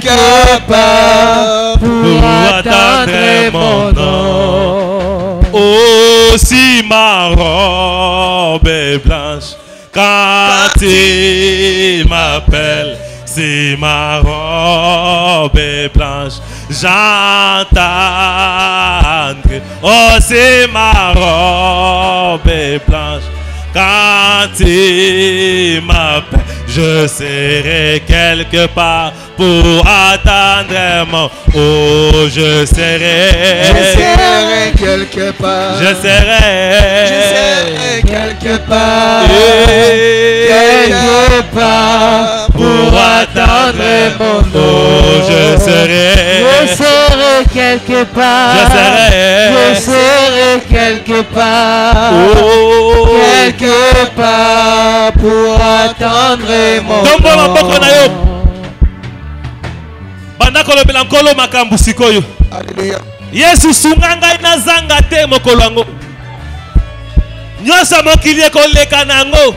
quelque part pour attendre mon nom. Oh, si ma robe est blanche Quand il m'appelle, si ma robe est blanche, j'entendrai. Oh, si ma robe est blanche, quand il m'appelle, je serai quelque part pour attendre mon. Oh, je serai quelque part. Je serai quelque part. Quelque part pour attendre mon. Oh, je serai quelque part. Je serai quelque part. Oh, quelque part pour attendre mon. Banda kolobela nkolo makambu sikoyo. Alléluia. Yesu sunga ngai na zanga te mokolo yango. Nyonso mokili ekoleka nango.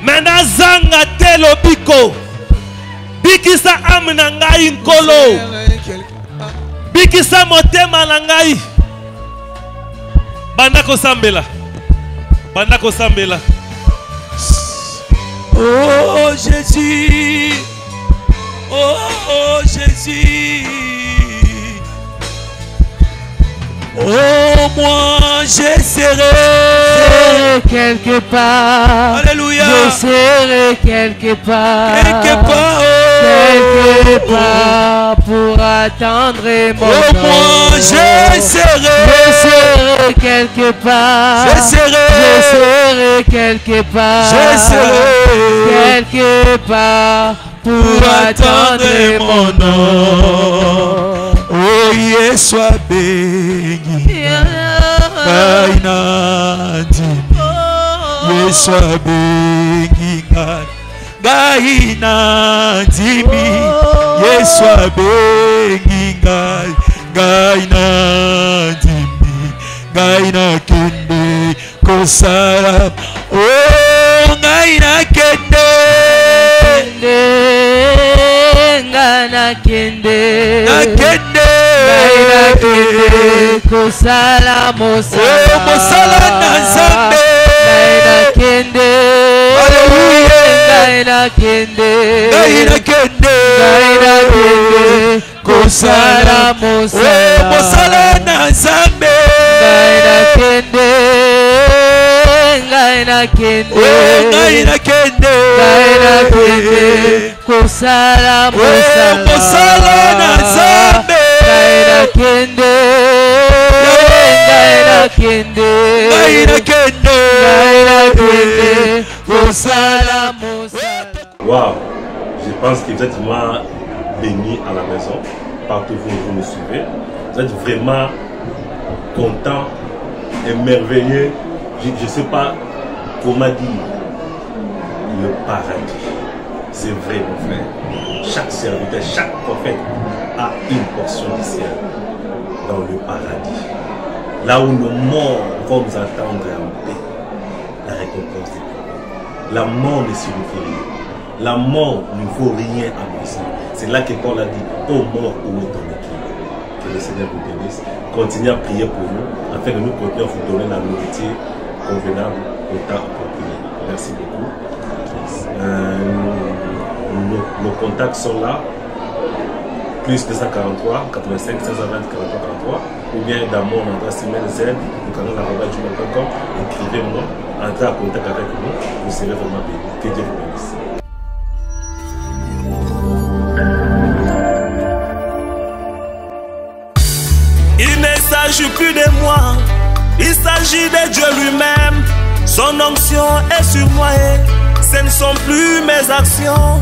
Me na zanga te lobiko. Bikisa ame na ngai nkolo. Bikisa motema na ngai. Banda kosambela. Banda kosambela. Oh Jésus. Oh Jésus, oh moi je serai quelque part. Alléluia. Je serai quelque part. Quelque part pour attendre mon. Oh moi je serai quelque part. Je serai quelque part. Je serai quelque part pour attendre mon nom. Oh Yesu abeni Kaina ndimi Yesu abeni Kaina ndimi Yesu abeni Kaina ndimi Kaina kende kosara. Oh Kaina kende nakende kosala mosala na Nzambe nakende nakende kosala mosala na Nzambe nakende kosala mosala na Nzambe nakende kosala Waouh, je pense que vous êtes vraiment bénis à la maison, partout où vous me suivez. Vous êtes vraiment content, émerveillé. Je ne sais pas comment dire. Le paradis. C'est vrai, mon frère. Chaque serviteur, chaque prophète a une portion du ciel dans le paradis. Là où nos morts vont nous attendre en paix. La récompense des prophètes. La mort ne signifie rien. La mort ne vaut rien à nos yeux. C'est là que Paul a dit, ô mort, où est ton équilibre? Que le Seigneur vous bénisse. Continuez à prier pour nous, afin que nous continuions à vous donner la nourriture convenable au temps approprié. Merci beaucoup. Nos contacts sont là. Plus 243 85 520 43 43, ou bien dans mon adresse email z@gmail.com. Écrivez-moi, entrez en contact avec nous, vous serez vraiment bénis. Que Dieu vous bénisse. Il ne s'agit plus de moi, il s'agit de Dieu lui-même. Son onction est sur moi et ce ne sont plus mes actions.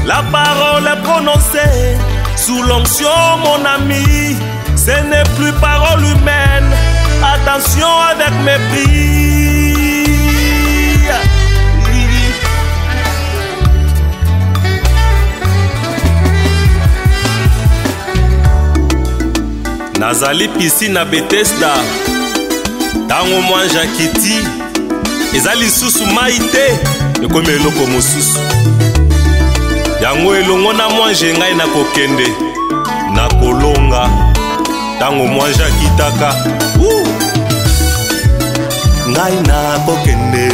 La parole est prononcée sous l'onction, mon ami. Ce n'est plus parole humaine. Attention avec mépris. Nazali piscine na Bethesda. Tango mwanja kiti. Ezali susu maite. Ekomi eloko mosusu. Yango elongo na mwanje ngai na kokende. Na kolonga. Tango mwanja kitaka. Ngai na kokende.